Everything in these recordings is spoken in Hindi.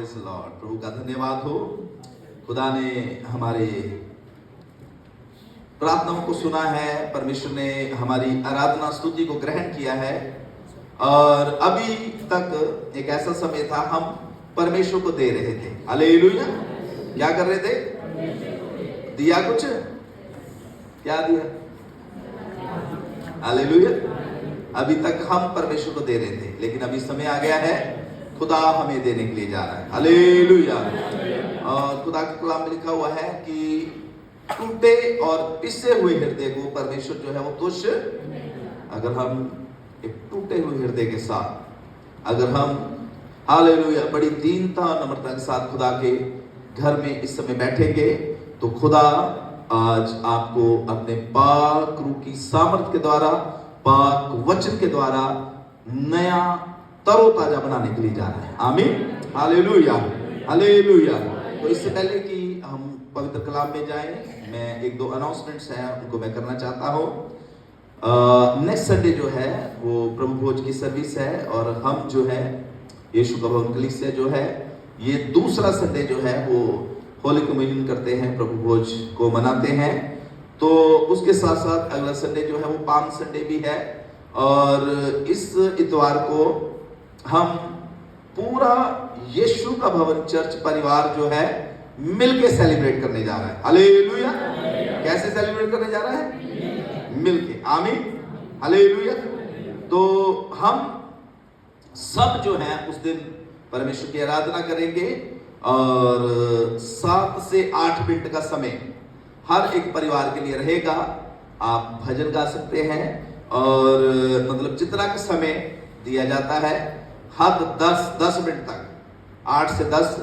Praise Lord. प्रभु का धन्यवाद हो। खुदा ने हमारे प्रार्थनाओं को सुना है, परमेश्वर ने हमारी आराधना स्तुति को ग्रहण किया है। और अभी तक एक ऐसा समय था हम परमेश्वर को दे रहे थे। हालेलुया। क्या कर रहे थे? दिया कुछ? क्या दिया? हालेलुया। अभी तक हम परमेश्वर को दे रहे थे, लेकिन अभी समय आ गया है खुदा हमें देने के लिए जा रहा है। हालेलुया। और खुदा के कलाम में लिखा हुआ है कि टूटे और पिसे हुए हृदय को परमेश्वर जो है वो तुच्छ। अगर हम एक टूटे हुए हृदय के साथ, अगर हम हालेलुया बड़ी दीनता और नम्रता के साथ खुदा के घर में इस समय बैठेंगे, तो खुदा आज आपको अपने पाक रूह की सामर्थ के द्वारा, पाक वचन के द्वारा नया तरोताजा बनाने के लिए जा रहा है। आमीन। हालेलुया। हालेलुया। तो इससे पहले कि हम पवित्र कलाम में जाएं, मैं एक दो अनाउंसमेंट्स हैं उनको मैं करना चाहता हूं। नेक्स्ट संडे जो है वो प्रभु भोज की सर्विस है, और हम जो है यीशु का भवन कलीसिया जो है ये दूसरा संडे जो है वो होली कम्युनियन करते हैं, प्रभु भोज को मनाते हैं। तो उसके साथ साथ अगला संडे जो है वो पाम संडे भी है, और इस इतवार को हम पूरा यीशु का भवन चर्च परिवार जो है मिलके सेलिब्रेट करने जा रहा है। हालेलुया। कैसे सेलिब्रेट करने जा रहा है? मिलके। आमीन। हालेलुया। तो हम सब जो है उस दिन परमेश्वर की आराधना करेंगे, और 7 से 8 मिनट का समय हर एक परिवार के लिए रहेगा। आप भजन गा सकते हैं, और मतलब जितना का समय दिया जाता है, हद 10 मिनट तक, 8 से 10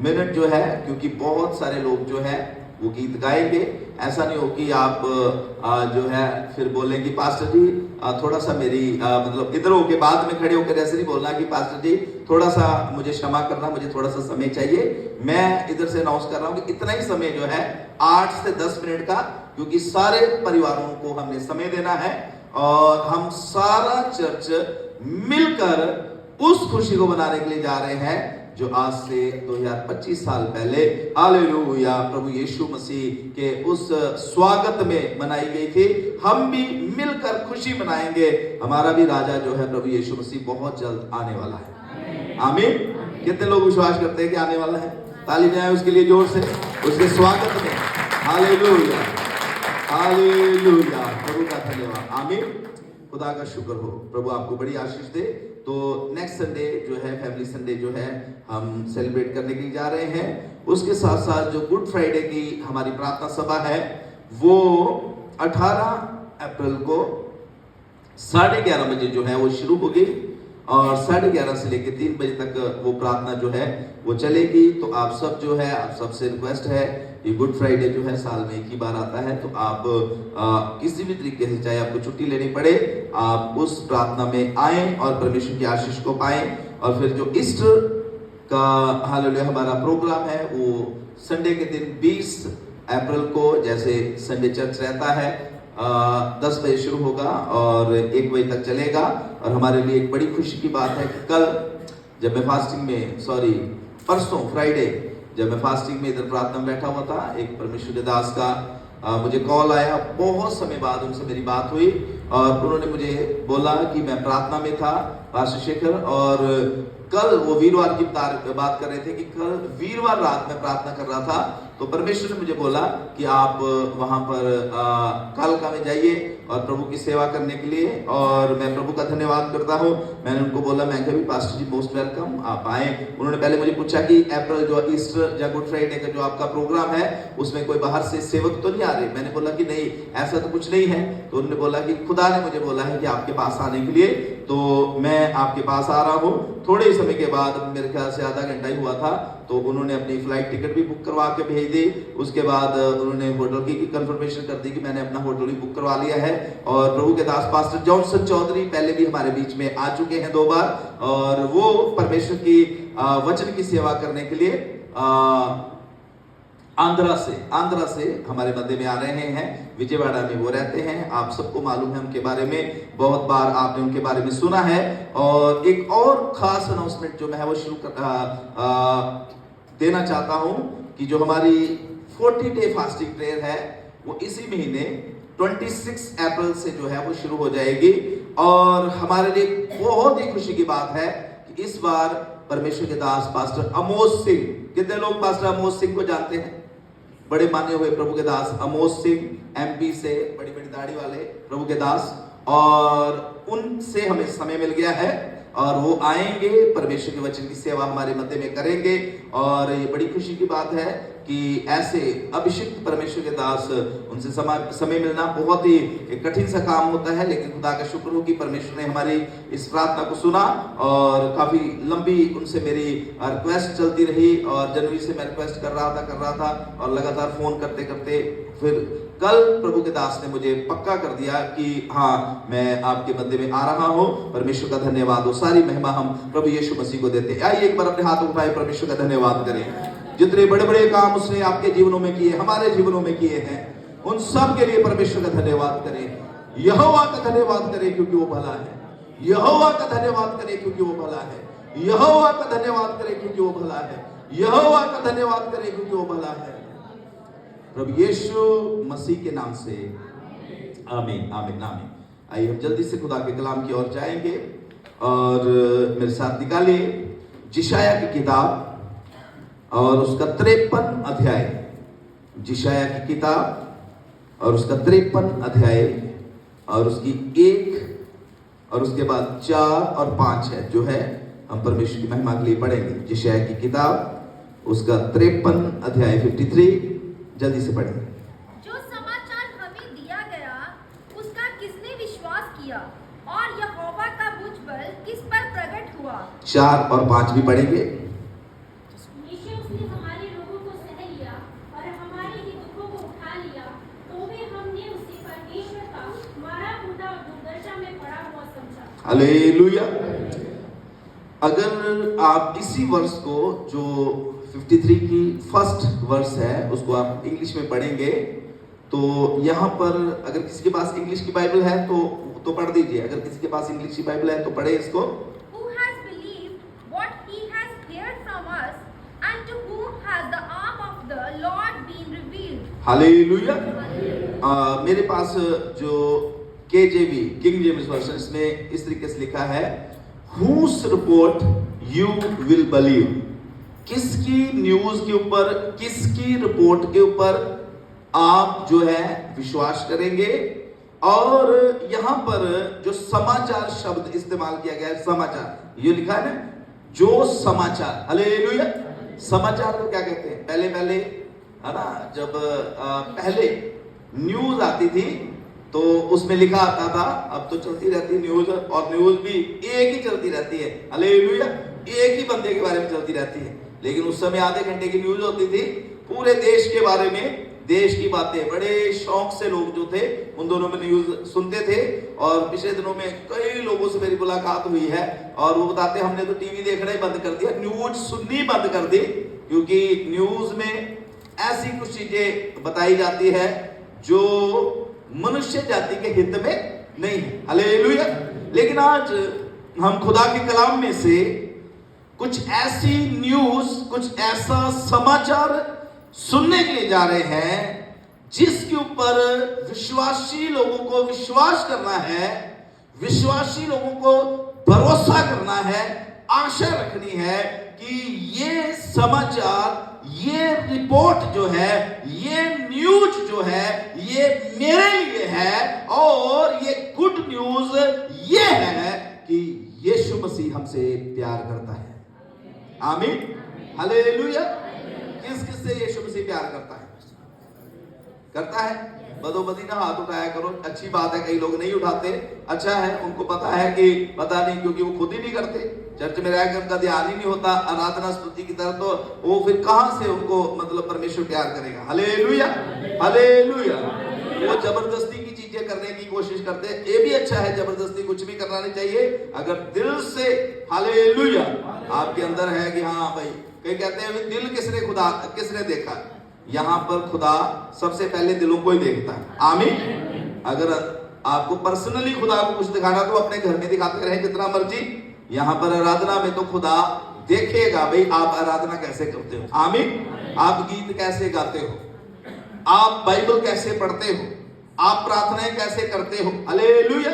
मिनट जो है, क्योंकि बहुत सारे लोग जो है वो गीत गाएंगे। ऐसा नहीं हो कि आप जो है फिर बोलें कि पास्टर जी थोड़ा सा मेरी मतलब इधर होके बाद में खड़े होकर ऐसे नहीं बोलना कि पास्टर जी थोड़ा सा मुझे क्षमा करना, मुझे थोड़ा सा समय चाहिए। मैं इधर से अनाउंस कर रहा हूँ कि इतना ही समय जो है 8 से 10 मिनट का, क्योंकि सारे परिवारों को हमने समय देना है, और हम सारा चर्च मिलकर उस खुशी को मनाने के लिए जा रहे हैं जो आज से 2025 साल पहले हालेलुया प्रभु यीशु मसीह के उस स्वागत में मनाई गई थी। हम भी मिलकर खुशी मनाएंगे। हमारा भी राजा जो है प्रभु यीशु मसीह बहुत जल्द आने वाला है। आमीन। कितने लोग विश्वास करते हैं कि आने वाला है? ताली बजाएं उसके लिए जोर से, उसके स्वागत में। हालेलुया। हालेलुया। प्रभु का धन्यवाद। आमीन। खुदा का शुक्र हो। प्रभु आपको बड़ी आशीष दे। तो नेक्स्ट संडे जो है फैमिली संडे जो है हम सेलिब्रेट करने के लिए जा रहे हैं। उसके साथ साथ जो गुड फ्राइडे की हमारी प्रार्थना सभा है वो 18 अप्रैल को 11:30 बजे जो है वो शुरू होगी, और 11:30 से लेकर 3 बजे तक वो प्रार्थना जो है वो चलेगी। तो आप सब जो है, आप सबसे रिक्वेस्ट है, ये गुड फ्राइडे जो है साल में एक ही बार आता है, तो आप किसी भी तरीके से, चाहे आपको छुट्टी लेनी पड़े, आप उस प्रार्थना में आएं और परमेश्वर की आशीष को पाएं। और फिर जो ईस्टर का हालेलुया हमारा प्रोग्राम है वो संडे के दिन 20 अप्रैल को, जैसे संडे चर्च रहता है, 10 बजे शुरू होगा और 1 बजे तक चलेगा। और हमारे लिए एक बड़ी खुशी की बात है कि कल जब मैं फास्टिंग में परसों फ्राइडे जब मैं फास्टिंग में इधर प्रार्थना में बैठा हुआ था, एक परमेश्वर के दास का मुझे कॉल आया। बहुत समय बाद उनसे मेरी बात हुई, और उन्होंने मुझे बोला कि मैं प्रार्थना में था पास्टर शेखर, और कल वो वीरवार की बात कर रहे थे कि कल वीरवार रात में प्रार्थना कर रहा था, तो परमेश्वर ने मुझे बोला कि आप वहां पर कालका में जाइए और प्रभु की सेवा करने के लिए। और मैं प्रभु का धन्यवाद करता हूँ। मैंने उनको बोला, मैं कभी पास्टर जी मोस्ट वेलकम, आप आए। उन्होंने पहले मुझे पूछा कि अप्रैल जो ईस्टर या गुड फ्राइडे का जो आपका प्रोग्राम है उसमें कोई बाहर से सेवक तो नहीं आ रहे? मैंने बोला कि नहीं, ऐसा तो कुछ नहीं है। तो उन्होंने बोला कि खुदा ने मुझे बोला है कि आपके पास आने के लिए, तो मैं आपके पास आ रहा हूँ। थोड़े ही समय के बाद, मेरे ख्याल से आधा घंटा ही हुआ था, तो उन्होंने अपनी फ्लाइट टिकट भी बुक करवा के भेज दी। उसके बाद उन्होंने होटल की कंफर्मेशन कर दी कि मैंने अपना होटल भी बुक करवा लिया है। और प्रभु के दास पास्टर जॉनसन चौधरी पहले भी हमारे बीच में आ चुके हैं 2 बार, और वो परमेश्वर की वचन की सेवा करने के लिए आंध्रा से हमारे मध्य में आ रहे हैं। विजयवाड़ा में वो रहते हैं, आप सबको मालूम है उनके बारे में, बहुत बार आपने उनके बारे में सुना है। और एक और खास अनाउंसमेंट जो मैं है वो शुरू देना चाहता हूं कि जो हमारी 40 डे फास्टिंग प्रेयर है वो इसी महीने 26 अप्रैल से जो है वो शुरू हो जाएगी। और हमारे लिए बहुत ही खुशी की बात है कि इस बार परमेश्वर के दास पास्टर अमोस सिंह, कितने लोग पास्टर अमोस सिंह को जानते हैं? बड़े माने हुए प्रभु के दास अमोस सिंह, एमपी से, बड़ी बड़ी दाढ़ी वाले प्रभु के दास, और उनसे हमें समय मिल गया है और वो आएंगे, परमेश्वर के वचन की सेवा हमारे मध्य में करेंगे। और ये बड़ी खुशी की बात है कि ऐसे अभिषिक्त परमेश्वर के दास, उनसे समय मिलना बहुत ही कठिन सा काम होता है, लेकिन खुदा का शुक्र हो कि परमेश्वर ने हमारी इस प्रार्थना को सुना। और काफी लंबी उनसे मेरी रिक्वेस्ट चलती रही और जनवरी से मैं रिक्वेस्ट कर रहा था और लगातार फोन करते करते फिर कल प्रभु के दास ने मुझे पक्का कर दिया कि हाँ, मैं आपके मध्य में आ रहा हूँ। परमेश्वर का धन्यवाद हो, सारी महिमा हम प्रभु यीशु मसीह को देते हैं। आइए एक बार अपने हाथ उठाए, परमेश्वर का धन्यवाद करें। जितने बड़े बड़े काम उसने आपके जीवनों में किए, हमारे जीवनों में किए हैं, उन सब के लिए परमेश्वर का धन्यवाद करें। यहोवा का धन्यवाद करें क्योंकि वो भला है। यहोवा का धन्यवाद करें क्योंकि वो भला है। यहोवा का धन्यवाद करें क्योंकि वो भला है। यहोवा का धन्यवाद करें क्योंकि वो भला है। प्रभु यीशु मसीह के नाम से आमीन, आमीन, आमीन। आइए हम जल्दी से खुदा के कलाम की ओर जाएंगे और मेरे साथ निकालिए जिशाया की किताब और उसका 53 अध्याय। जिशाया की किताब और उसका 53 अध्याय और उसकी 1 और उसके बाद 4 और 5 है, जो है हम परमेश्वर की महिमा के लिए पढ़ेंगे। जिशाया की किताब उसका 53 अध्याय 53, जल्दी से पढ़ेंगे। जो समाचार हमें दिया गया उसका किसने विश्वास किया और यहोवा का भुज बल किस पर प्रकट हुआ। 4 और 5 भी पढ़ेंगे। निश्चय उसने हमारे रोगों को सह लिया और हमारे ही दुखों को उठा लिया, तो भी हमने उसे परमेश्वर का मारा कूटा और दुर्दशा में पड़ा हुआ समझा। हालेलुया। अगर आप इसी वर्ष को, जो 53 की फर्स्ट वर्स है, उसको आप इंग्लिश में पढ़ेंगे तो यहाँ पर अगर किसी के पास इंग्लिश की बाइबल है तो पढ़ दीजिए। अगर किसी के पास इंग्लिश की बाइबल है तो पढ़े इसको। Who has believed what he has heard from us, and to whom has the arm of the Lord been revealed? Hallelujah. मेरे पास जो KJV, किंग जेम्स वर्जन, इसमें इस तरीके से लिखा है, whose report you will believe। किसकी न्यूज के ऊपर, किसकी रिपोर्ट के ऊपर आप जो है विश्वास करेंगे। और यहां पर जो समाचार शब्द इस्तेमाल किया गया है, समाचार, ये लिखा है ना, जो समाचार। हालेलुया। समाचार को क्या कहते हैं? पहले है ना, जब पहले न्यूज आती थी तो उसमें लिखा आता था, अब तो चलती रहती है न्यूज, और न्यूज भी एक ही चलती रहती है। हालेलुया। एक ही बंदे के बारे में चलती रहती है, लेकिन उस समय आधे घंटे की न्यूज होती थी, पूरे देश के बारे में, देश की बातें। बड़े शौक से लोग जो थे उन दोनों में न्यूज सुनते थे। और पिछले दिनों में कई लोगों से मेरी मुलाकात हुई है और वो बताते हमने तो टीवी देखना ही बंद कर दिया, न्यूज सुननी बंद कर दी, क्योंकि न्यूज में ऐसी कुछ चीजें बताई जाती है जो मनुष्य जाति के हित में नहीं है। हालेलुया। लेकिन आज हम खुदा के कलाम में से कुछ ऐसी न्यूज, कुछ ऐसा समाचार सुनने के लिए जा रहे हैं जिसके ऊपर विश्वासी लोगों को विश्वास करना है, विश्वासी लोगों को भरोसा करना है, आशा रखनी है कि ये समाचार, ये रिपोर्ट जो है, ये न्यूज जो है, ये मेरे लिए है। और ये गुड न्यूज ये है कि यीशु मसीह हमसे प्यार करता है। आमीन, हालेलुया। किस किस से यीशु मसीह प्यार करता है? करता है? बदोबदी ना हाथ उठाया करो, अच्छी बात है। कई लोग नहीं उठाते, अच्छा है, उनको पता है कि पता नहीं, क्योंकि वो खुद ही नहीं करते, चर्च में रहकर उनका ध्यान ही नहीं होता आराधना स्तुति की तरफ, तो वो फिर कहां से उनको मतलब परमेश्वर प्यार करेगा। Hallelujah, hallelujah. वो जबरदस्ती की चीजें करने की कोशिश करते हैं, ये भी अच्छा है, जबरदस्ती कुछ भी करना नहीं चाहिए। अगर दिल से हालेलुया आपके अंदर है कि हाँ भाई, कई कहते हैं दिल किसने देखा, यहां पर खुदा सबसे पहले दिलों को ही देखता है। आमीन। अगर आपको पर्सनली खुदा को कुछ दिखाना तो अपने घर में दिखाते रहे जितना मर्जी। यहां पर आराधना में तो खुदा देखेगा भाई आप आराधना कैसे करते हो। आमीन। आप गीत कैसे गाते हो, आप बाइबल कैसे पढ़ते हो, आप प्रार्थनाएं कैसे करते हो। हालेलुया।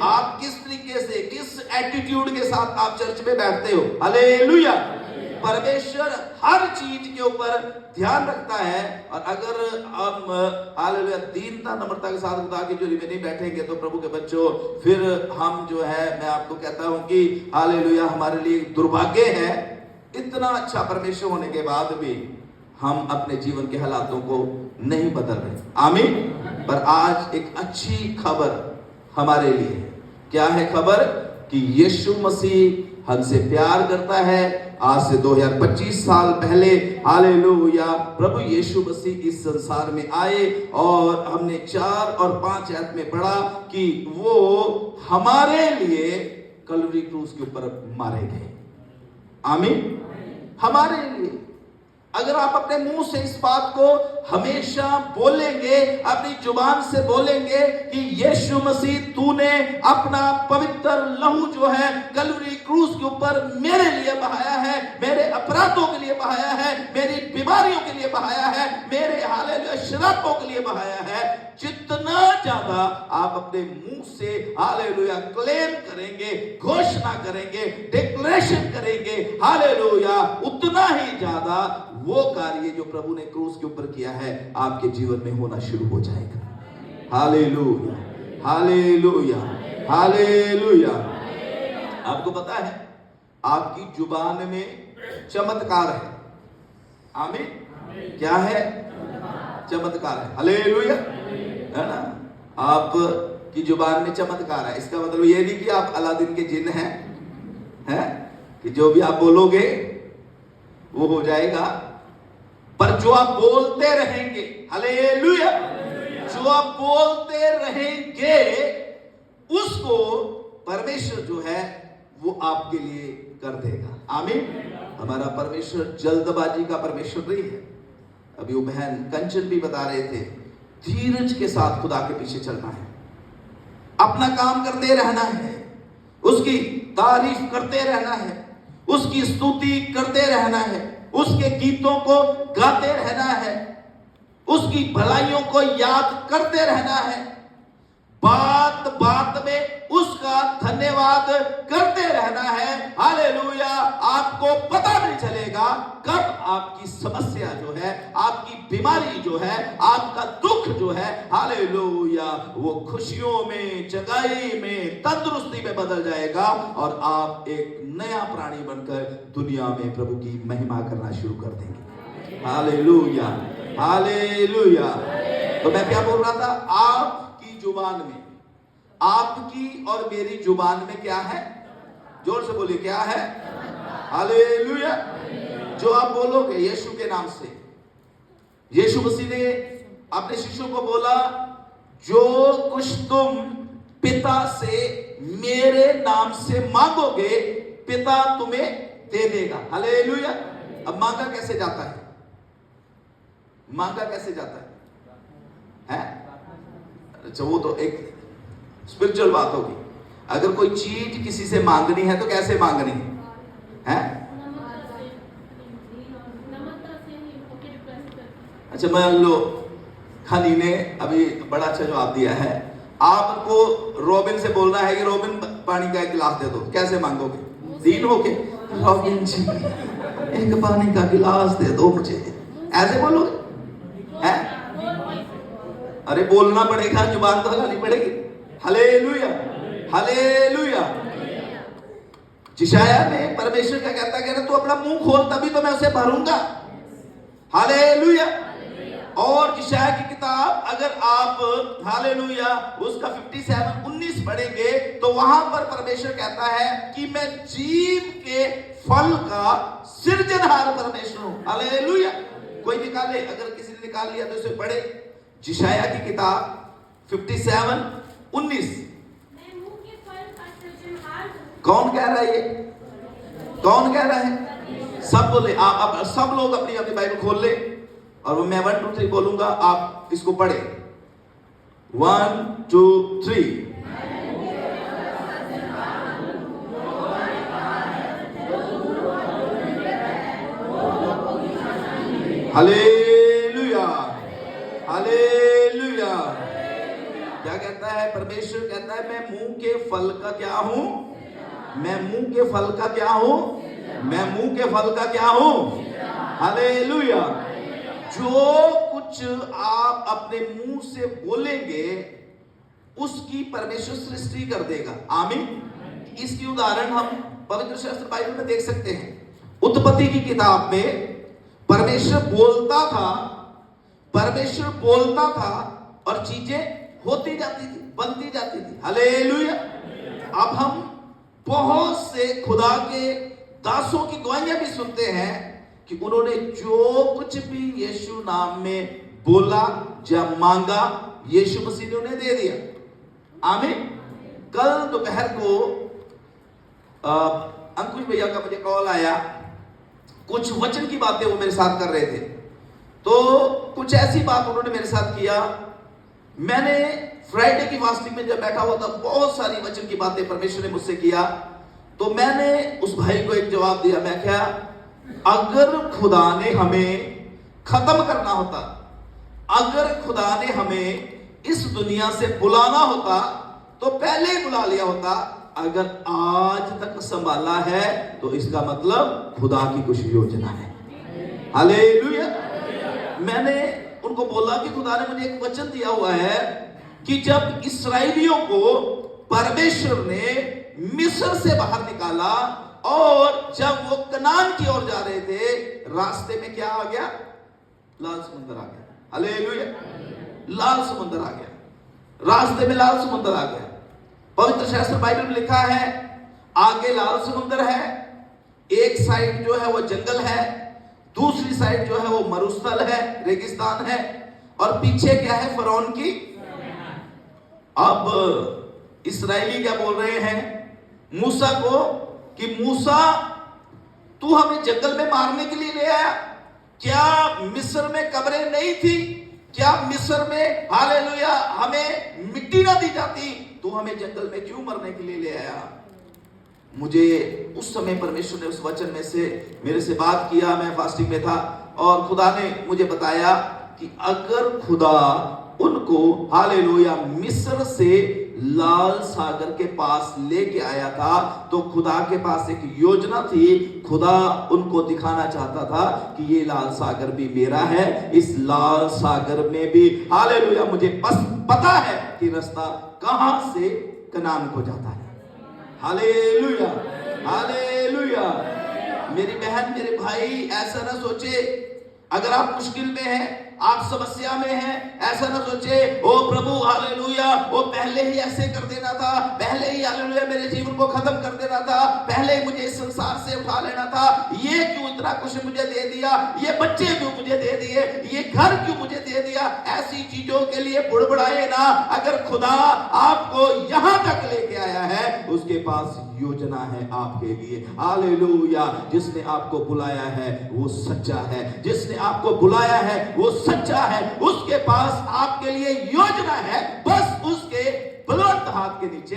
आप किस तरीके से, किस एटीट्यूड के साथ आप चर्च में बैठते हो। हालेलुया। परमेश्वर हर चीज के ऊपर ध्यान रखता है। और अगर हम हालेलुया दीनता नम्रता के साथ खुदा की जोड़ी में नहीं बैठेंगे तो प्रभु के बच्चों फिर हम जो है, मैं आपको कहता हूं कि हालेलुया हमारे लिए दुर्भाग्य है, इतना अच्छा परमेश्वर होने के बाद भी हम अपने जीवन के हालातों को नहीं बदल रहे। आमीन। पर आज एक अच्छी खबर हमारे लिए है। क्या है खबर? कि यीशु मसीह हमसे प्यार करता है। आज से 2025 साल पहले हालेलुया प्रभु यीशु मसीह इस संसार में आए और हमने 4 और 5 आयत में पढ़ा कि वो हमारे लिए कलवरी क्रूस के ऊपर मारे गए। आमीन। हमारे लिए। अगर आप अपने मुंह से इस बात को हमेशा बोलेंगे, अपनी जुबान से बोलेंगे कि यीशु मसीह तूने अपना पवित्र लहू जो है कलवरी क्रूस के ऊपर मेरे लिए बहाया है, मेरे अपराधों के लिए बहाया है, मेरी बीमारियों के लिए बहाया है, मेरे हालेलुया श्रापों के लिए बहाया है। जितना ज्यादा आप अपने मुंह से हालेलुया क्लेम करेंगे, घोषणा करेंगे, डिक्लेरेशन करेंगे हालेलुया, उतना ही ज्यादा वो कार्य जो प्रभु ने क्रूस के ऊपर किया है आपके जीवन में होना शुरू हो जाएगा। Hallelujah, hallelujah, hallelujah. आपको पता है आपकी जुबान में चमत्कार है। आमीन। क्या है? चमत्कार है। हालेलुया, है ना? आप की जुबान में चमत्कार है। इसका मतलब ये नहीं कि आप अलादीन के जिन हैं कि जो भी आप बोलोगे वो हो जाएगा। पर जो आप बोलते रहेंगे, हालेलुया, जो आप बोलते रहेंगे उसको परमेश्वर जो है वो आपके लिए कर देगा। आमीन। हमारा परमेश्वर जल्दबाजी का परमेश्वर नहीं है। अभी वो बहन कंचन भी बता रहे थे, धीरज के साथ खुदा के पीछे चलना है, अपना काम करते रहना है, उसकी तारीफ करते रहना है, उसकी स्तुति करते रहना है, उसके गीतों को गाते रहना है, उसकी भलाइयों को याद करते रहना है, बात बात में उसका धन्यवाद करते रहना है। हालेलुया। आपको पता नहीं चलेगा कब आपकी समस्या जो है, आपकी बीमारी जो है, आपका दुख जो है, हालेलुया, वो खुशियों में, जगाई में, तंदुरुस्ती में बदल जाएगा और आप एक नया प्राणी बनकर दुनिया में प्रभु की महिमा करना शुरू कर देंगे। Hallelujah, hallelujah. तो मैं क्या बोल रहा था? आपकी जुबान में, आपकी और मेरी जुबान में क्या है? जोर से बोलिए, क्या है? हालेलुया। जो आप बोलोगे यीशु के नाम से, यीशु मसीह ने अपने शिष्यों को बोला, जो कुछ तुम पिता से मेरे नाम से मांगोगे पिता तुम्हें दे देगा। हालेलुया। अब मांगा कैसे जाता है? मांगा कैसे जाता है? अच्छा, वो तो एक स्पिरिचुअल बात होगी। अगर कोई चीज किसी से मांगनी है तो कैसे मांगनी है? अच्छा, मान लो हनी ने अभी बड़ा अच्छा जवाब दिया है। आपको रोबिन से बोलना है कि रोबिन पानी का एक गिलास दे दो, कैसे मांगोगे? दीन होके, रोबिन जी एक पानी का गिलास दे दो मुझे, ऐसे बोलोगे? है? अरे बोलना पड़ेगा, जुबान तो हिलानी पड़ेगी। Hallelujah, hallelujah. यशायाह में परमेश्वर क्या कहता है? तू अपना मुंह खोल तभी तो मैं उसे भरूंगा। हालेलुया। और यशायाह की किताब अगर आप हालेलुया उसका 57:19 पढ़ेंगे तो वहां पर परमेश्वर कहता है कि मैं जीव के फल का सृजनहार परमेश्वर हूं। हालेलुया। कोई निकाले, अगर किसी ने निकाल लिया तो उसे पढ़े। यशायाह की किताब 57:19। कौन कह रहा है ये? कौन कह रहा है? सब बोले। आप सब लोग अपनी अपनी बाइबल खोल ले और मैं 1 2 3 बोलूंगा, आप इसको पढ़े। 1 2 3। Hallelujah, hallelujah. क्या कहता है परमेश्वर? कहता है मैं मुंह के फल का क्या हूं? मैं मुंह के फल का क्या हूं? मैं मुंह के फल का क्या हूं? हालेलुया। जो कुछ आप अपने मुंह से बोलेंगे उसकी परमेश्वर सृष्टि कर देगा। आमीन। इसकी उदाहरण हम पवित्र शास्त्र बाइबल में देख सकते हैं। उत्पत्ति की किताब में परमेश्वर बोलता था, परमेश्वर बोलता था और चीजें होती जाती थी, बनती जाती थी। हालेलुया। अब हम बहुत से खुदा के दासों की गवाहियां भी सुनते हैं कि उन्होंने जो कुछ भी यीशु नाम में बोला या मांगा, यीशु मसीह ने उन्हें दे दिया। आमीन। कल दोपहर को अंकुश भैया का मुझे कॉल आया, कुछ वचन की बातें वो मेरे साथ कर रहे थे। तो कुछ ऐसी बात उन्होंने मेरे साथ किया। मैंने फ्राइडे की फास्टिंग में जब बैठा हुआ था, बहुत सारी वचन की बातें परमेश्वर ने मुझसे किया। तो मैंने उस भाई को एक जवाब दिया। मैं क्या, अगर खुदा ने हमें खत्म करना होता, अगर खुदा ने हमें इस दुनिया से बुलाना होता तो पहले ही बुला लिया होता। अगर आज तक संभाला है तो इसका मतलब खुदा की कुछ योजना है। हालेलुया। मैंने उनको बोला कि खुदा ने मुझे एक वचन दिया हुआ है कि जब इस्राएलियों को परमेश्वर ने मिस्र से बाहर निकाला और जब वो कनान की ओर जा रहे थे, रास्ते में क्या आ गया? लाल समुद्र आ गया। हालेलुया। लाल समुद्र आ गया, रास्ते में लाल समुद्र आ गया। पवित्र शास्त्र बाइबल में लिखा है आगे लाल समुद्र है, एक साइड जो है वो जंगल है, दूसरी साइड जो है वो मरुस्थल है, रेगिस्तान है, और पीछे क्या है? फरौन की। अब इस्राएली क्या बोल रहे हैं मूसा को कि मूसा तू हमें जंगल में मारने के लिए ले आया? क्या मिस्र में कब्रें नहीं थी? क्या मिस्र में हालेलुया हमें मिट्टी ना दी जाती? तू हमें जंगल में क्यों मरने के लिए ले आया? मुझे उस समय परमेश्वर ने उस वचन में से मेरे से बात किया। मैं फास्टिंग में था और खुदा ने मुझे बताया कि अगर खुदा उनको हालेलुया मिस्र से लाल सागर के पास लेके आया था तो खुदा के पास एक योजना थी। खुदा उनको दिखाना चाहता था कि ये लाल सागर भी मेरा है, इस लाल सागर में भी हालेलुया मुझे पता है कि रास्ता कहां से कनान को जाता है। Hallelujah, hallelujah. मेरी बहन, मेरे भाई, ऐसा ना सोचे अगर आप मुश्किल में हैं, आप समस्या में हैं, ऐसा ना सोचे ओ प्रभु हालेलुया वो पहले ही ऐसे कर देना था, पहले ही हालेलुया मेरे जीवन को खत्म कर देना था, पहले ही मुझे इस संसार से उठा लेना था। ये क्यों इतना कुछ मुझे दे दिया? ये बच्चे क्यों मुझे दे दिए? ये घर क्यों मुझे दे दिया? ऐसी चीजों के लिए बुड़बुड़ाए ना। अगर खुदा आपको यहां तक लेके आया है, उसके पास योजना है आपके लिए। हालेलुया। जिसने आपको बुलाया है वो सच्चा है, जिसने आपको बुलाया है वो सच्चा है, उसके पास आपके लिए योजना है। बस उसके बलवंत हाथ के नीचे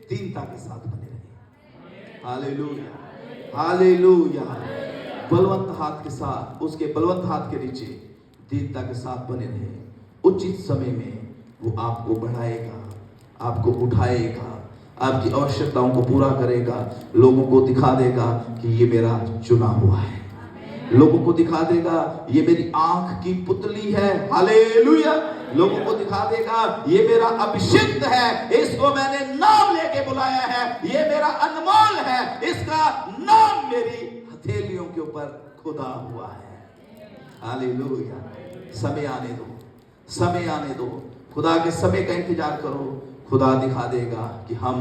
दीनता के साथ बने रहिए। Hallelujah, hallelujah. बलवंत हाथ के साथ, उसके बलवंत हाथ के नीचे दीनता के साथ बने रहे। उचित समय में वो आपको बढ़ाएगा, आपको उठाएगा, आपकी आवश्यकताओं को पूरा करेगा, लोगों को दिखा देगा कि ये मेरा चुना हुआ है, लोगों को दिखा देगा ये मेरी आंख की पुतली है। हालेलुया। लोगों को दिखा देगा ये मेरा अभिषिक्त है, इसको मैंने नाम लेके बुलाया है, ये मेरा अनमोल है, इसका नाम मेरी हथेलियों के ऊपर खुदा हुआ है। हालेलुया। समय आने दो, समय आने दो, खुदा के समय का इंतजार करो। खुदा दिखा देगा कि हम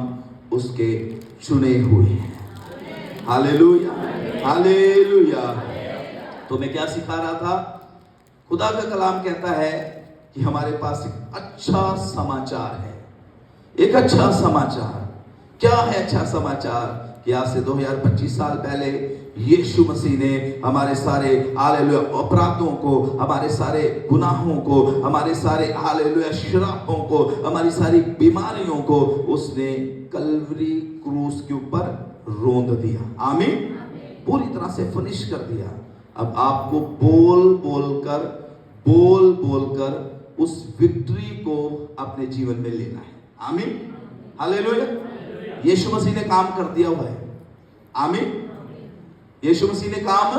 उसके चुने हुए हैं। Hallelujah, hallelujah. तो मैं क्या सिखा रहा था? खुदा का कलाम कहता है कि हमारे पास एक अच्छा समाचार है। एक अच्छा समाचार क्या है? अच्छा समाचार कि आज से 2025 साल पहले यीशु मसीह ने हमारे सारे हालेलुया अपराधों को, हमारे सारे गुनाहों को, हमारे सारे हालेलुया श्रापों को, हमारी सारी बीमारियों को उसने कल्वरी क्रूस के ऊपर रोंद दिया। आमीन। पूरी तरह से फिनिश कर दिया। अब आपको बोल बोलकर उस विक्ट्री को अपने जीवन में लेना है। आमीन। हालेलुया। यीशु मसीह ने काम कर दिया हुआ है। आमीन। यीशु मसीह ने काम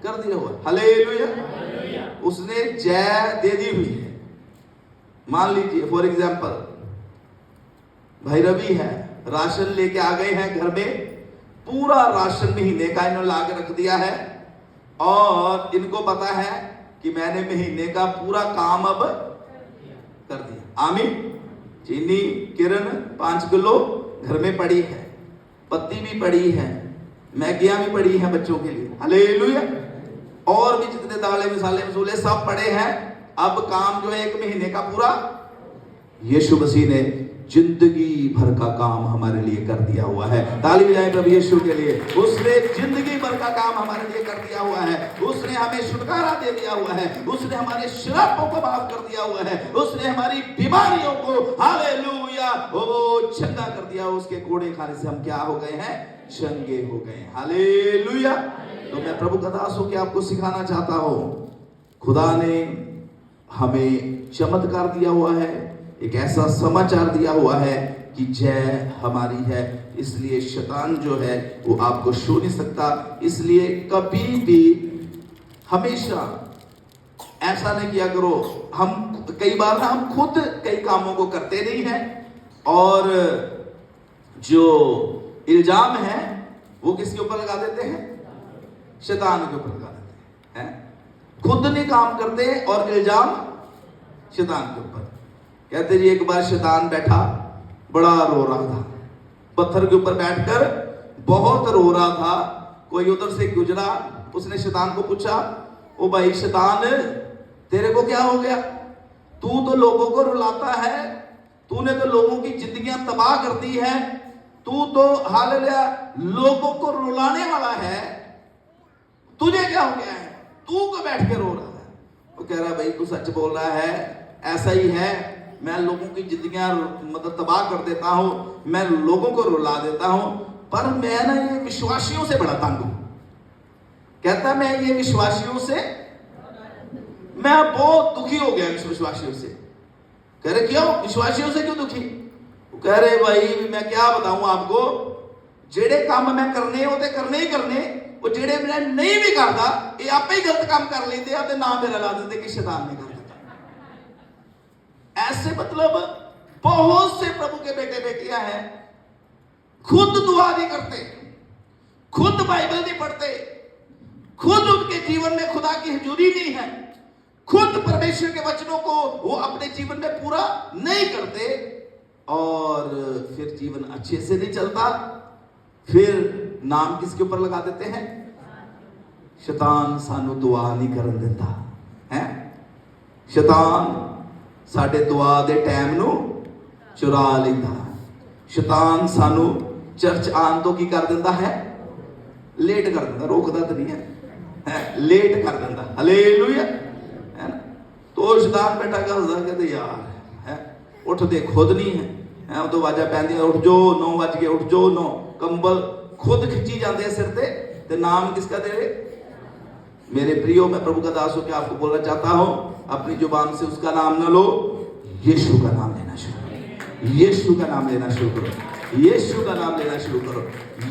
कर दिया हुआ है। हालेलुया। उसने जय दे दी हुई है। मान लीजिए फॉर एग्जाम्पल भाई रवि है, राशन लेके आ गए हैं घर में, पूरा राशन महीने का इन्होंने ला के रख दिया है और इनको पता है कि मैंने महीने का पूरा काम अब कर दिया। आमीन। चीनी किरण 5 किलो घर में पड़ी है, पत्ती भी पड़ी है, मैगियां भी पड़ी हैं बच्चों के लिए। हालेलुया। और भी जितने दालें मसाले मसूले सब पड़े हैं। अब काम जो है 1 महीने का पूरा यीशु मसीह ने जिंदगी भर का काम हमारे लिए कर दिया हुआ है। ताली बजाएं प्रभु यीशु के लिए। उसने जिंदगी भर का काम हमारे लिए कर दिया हुआ है। उसने हमें छुटकारा दे दिया हुआ है। उसने हमारे श्रापों को माफ कर दिया हुआ है। उसने हमारी बीमारियों को हालेलुया वो चंगा कर दिया। उसके घोड़े खाने से हम क्या हो गए हैं? चंगे हो गए। हालेलुया। तो मैं प्रभु का दास होकर आपको सिखाना चाहता हूं, खुदा ने हमें चमत्कार दिया हुआ है, एक ऐसा समाचार दिया हुआ है कि जय हमारी है। इसलिए शैतान जो है वो आपको छू नहीं सकता। इसलिए कभी भी हमेशा ऐसा नहीं किया करो। हम कई बार ना हम खुद कई कामों को करते नहीं हैं और जो इल्जाम है वो किसके ऊपर लगा देते हैं? शैतान के ऊपर लगा देते हैं। खुद नहीं काम करते और इल्जाम शैतान के ऊपर। कहते जी एक बार शैतान बैठा, बड़ा रो रहा था, पत्थर के ऊपर बैठकर बहुत रो रहा था। कोई उधर से गुजरा, उसने शैतान को पूछा, ओ भाई शैतान तेरे को क्या हो गया? तू तो लोगों को रुलाता है, तूने तो लोगों की जिंदगियां तबाह कर दी है, तू तो हालेलुया लोगों को रुलाने वाला है, तुझे क्या हो गया है? तू को बैठ के रो रहा है। वो कह रहा भाई तू सच बोल रहा है, ऐसा ही है, मैं लोगों की जिंदगियां मतलब तबाह कर देता हूं, मैं लोगों को रुला देता हूं, पर मैं ना ये विश्वासियों से बड़ा तंग हूं। कहता मैं ये विश्वासियों से मैं बहुत दुखी हो गया विश्वासियों से। कह रहे क्यों? विश्वासियों से क्यों दुखी? वो कह रहे भाई मैं क्या बताऊं आपको, जेड़े काम मैं करने होते करने ही करने, वो जेड़े मैं नहीं भी करता ये आप ही गलत काम कर लेते हैं तो नाम मेरा ला देते कि शैतान ने कर दिया। ऐसे मतलब बहुत से प्रभु के बेटे बेटियां हैं, खुद दुआ नहीं करते, खुद बाइबल नहीं पढ़ते, खुद उनके जीवन में खुदा की हुजूरी नहीं है, खुद परमेश्वर के वचनों को वो अपने जीवन में पूरा नहीं करते और फिर जीवन अच्छे से नहीं चलता। फिर नाम किसके ऊपर लगा देते हैं? शैतान सानू दुआ नहीं करन देता है। शैतान साडे दुआ दे टाइम नू चुरा लेता। शैतान सानू चर्च आन तो की कर देता है? लेट कर देता, रोकदा तो नहीं है, लेट कर देता। हालेलुया। है ना? तो शैतान बेटा का हसदा कहते यार है उठते खुद नहीं है, तो वाजा पैंदी उठ जो 9 बज गए, उठ जो 9, कंबल खुद खिंची जाते हैं सिर ते नाम किसका दे रहे? मेरे प्रियो मैं प्रभु का दास होकर आपको बोलना चाहता हूं, अपनी जुबान से उसका नाम न लो, यीशु का नाम लेना शुरू करो। यीशु का नाम लेना शुरू करो। यीशु का नाम लेना शुरू करो।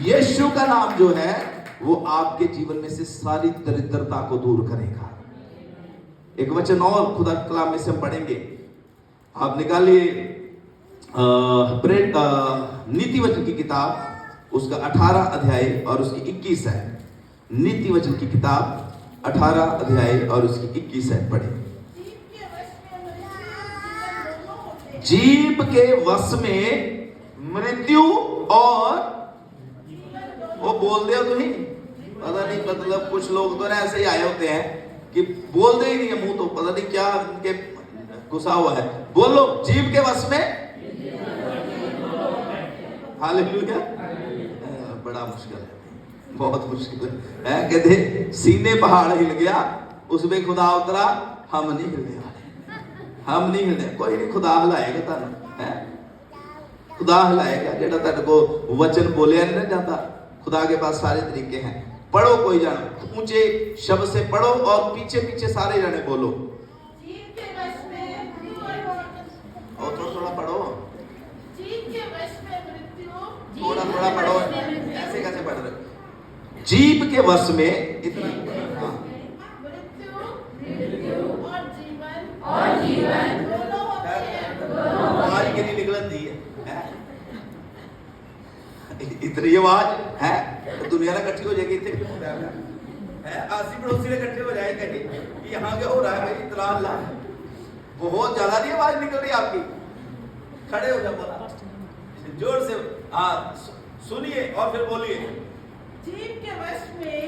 यीशु का नाम जो है वो आपके जीवन में से सारी दरिद्रता को दूर करेगा। एक वचन और खुदा के कलाम में से हम पढ़ेंगे, आप निकालिए नीति वचन की किताब उसका 18 अध्याय और उसकी 21 है। नीति वचन की किताब 18 अध्याय और उसकी 21 है, पढ़े। जीव के वश में मृत्यु और वो बोल दिया तो नहीं पता नहीं, मतलब कुछ लोग तो ऐसे ही आए होते हैं कि बोलते ही नहीं है मुंह, तो पता नहीं क्या उनके घुसा हुआ है। बोलो जीव के वश में। हालेलुया। बड़ा मुश्किल है, बहुत मुश्किल है। कहते सीने पहाड़ हिल गया, उसमें खुदा उतरा, हम नहीं हिलने वाले, हम नहीं हिलने। कोई नहीं, खुदा हिलाएगा तुहानू है, खुदा हिलाएगा। जेड़ा तुहाडे को वचन बोलिया नहीं ना जाता, खुदा के पास सारे तरीके हैं। पढ़ो, कोई जानो, ऊंचे शब्द से पढ़ो और पीछे पीछे सारे जाने बोलो। जीव के वश में और थोड़ा पढ़ो, जीव के वश में मृत्यु, थोड़ा पढ़ो, ऐसे कैसे पढ़ रहे? जीव के वश में इतना, हाँ, मृत्यु और जीवन दोनों होते हैं। आवाज के लिए निकलन दी है, इतनी आवाज है तो दुनिया ना इकट्ठी हो जाएगी। इतने है आसी पड़ोसी ने इकट्ठे हो जाए कहीं कि यहाँ क्या हो रहा है भाई, इतना हल्ला है, बहुत ज्यादा नहीं आवाज निकल रही आपकी। खड़े हो जाओ, जोर से, हाँ सुनिए और फिर बोलिए। जीव के वश में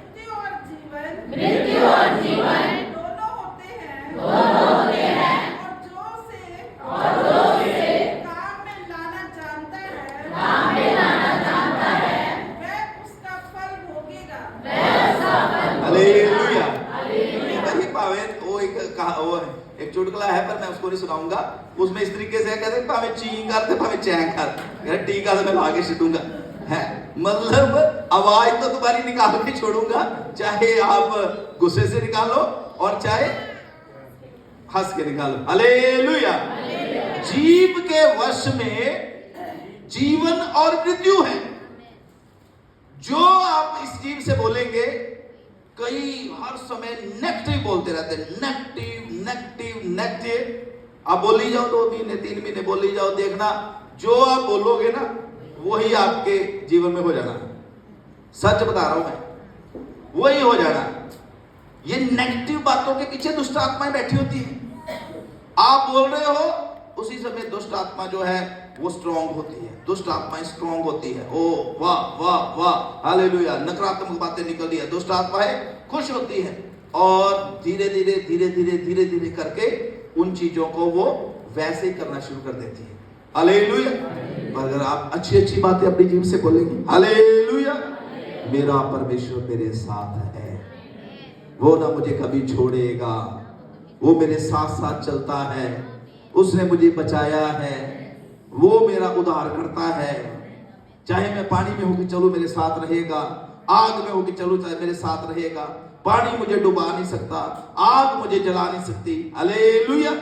मृत्यु और जीवन दोनों होते हैं। और जो से काम में लाना जानता है वह उसका फल भोगेगा। हालेलुया। वही पावे वो एक चुटकुला है, पर मैं उसको नहीं सुनाऊंगा। उसमें इस तरीके से कहते पावे चीं करते पावे चैं कर, टीका तो मैं लाके छिटूंगा है, मतलब आवाज तो तुम्हारी निकाल के छोड़ूंगा, चाहे आप गुस्से से निकालो और चाहे हंस के निकालो। हालेलुया। जीव के वश में जीवन और मृत्यु है। जो आप इस जीव से बोलेंगे, कई हर समय नेगेटिव बोलते रहते हैं, नेगेटिव नेगेटिव नेगेटिव। आप बोली जाओ 2 महीने 3 महीने बोली जाओ, देखना जो आप बोलोगे ना वही आपके जीवन में हो जाना। सच बता रहा हूं मैं, वही हो जाना। ये नेगेटिव बातों के पीछे दुष्ट आत्माएं बैठी होती हैं। आप बोल रहे हो, उसी समय दुष्ट आत्मा जो है वो स्ट्रांग होती है, दुष्ट आत्माएं स्ट्रांग होती है। ओ वाह वाह वाह, हालेलुया। नकारात्मक बातें निकल रही है, दुष्ट आत्माएं खुश होती है और धीरे धीरे धीरे धीरे धीरे धीरे करके उन चीजों को वो वैसे ही करना शुरू कर देती है। हालेलुया। अगर आप अच्छी अच्छी बातें अपनी जीव से बोलेंगे, हालेलुया, मेरा परमेश्वर मेरे साथ है, वो ना मुझे कभी छोड़ेगा, वो मेरे साथ साथ चलता है, उसने मुझे बचाया है, वो मेरा उद्धार करता है। चाहे मैं पानी में होकर चलूं मेरे साथ रहेगा, आग में होकर चलूं चाहे मेरे साथ रहेगा। पानी मुझे डुबा नहीं सकता, आग मुझे जला नहीं सकती। हालेलुया।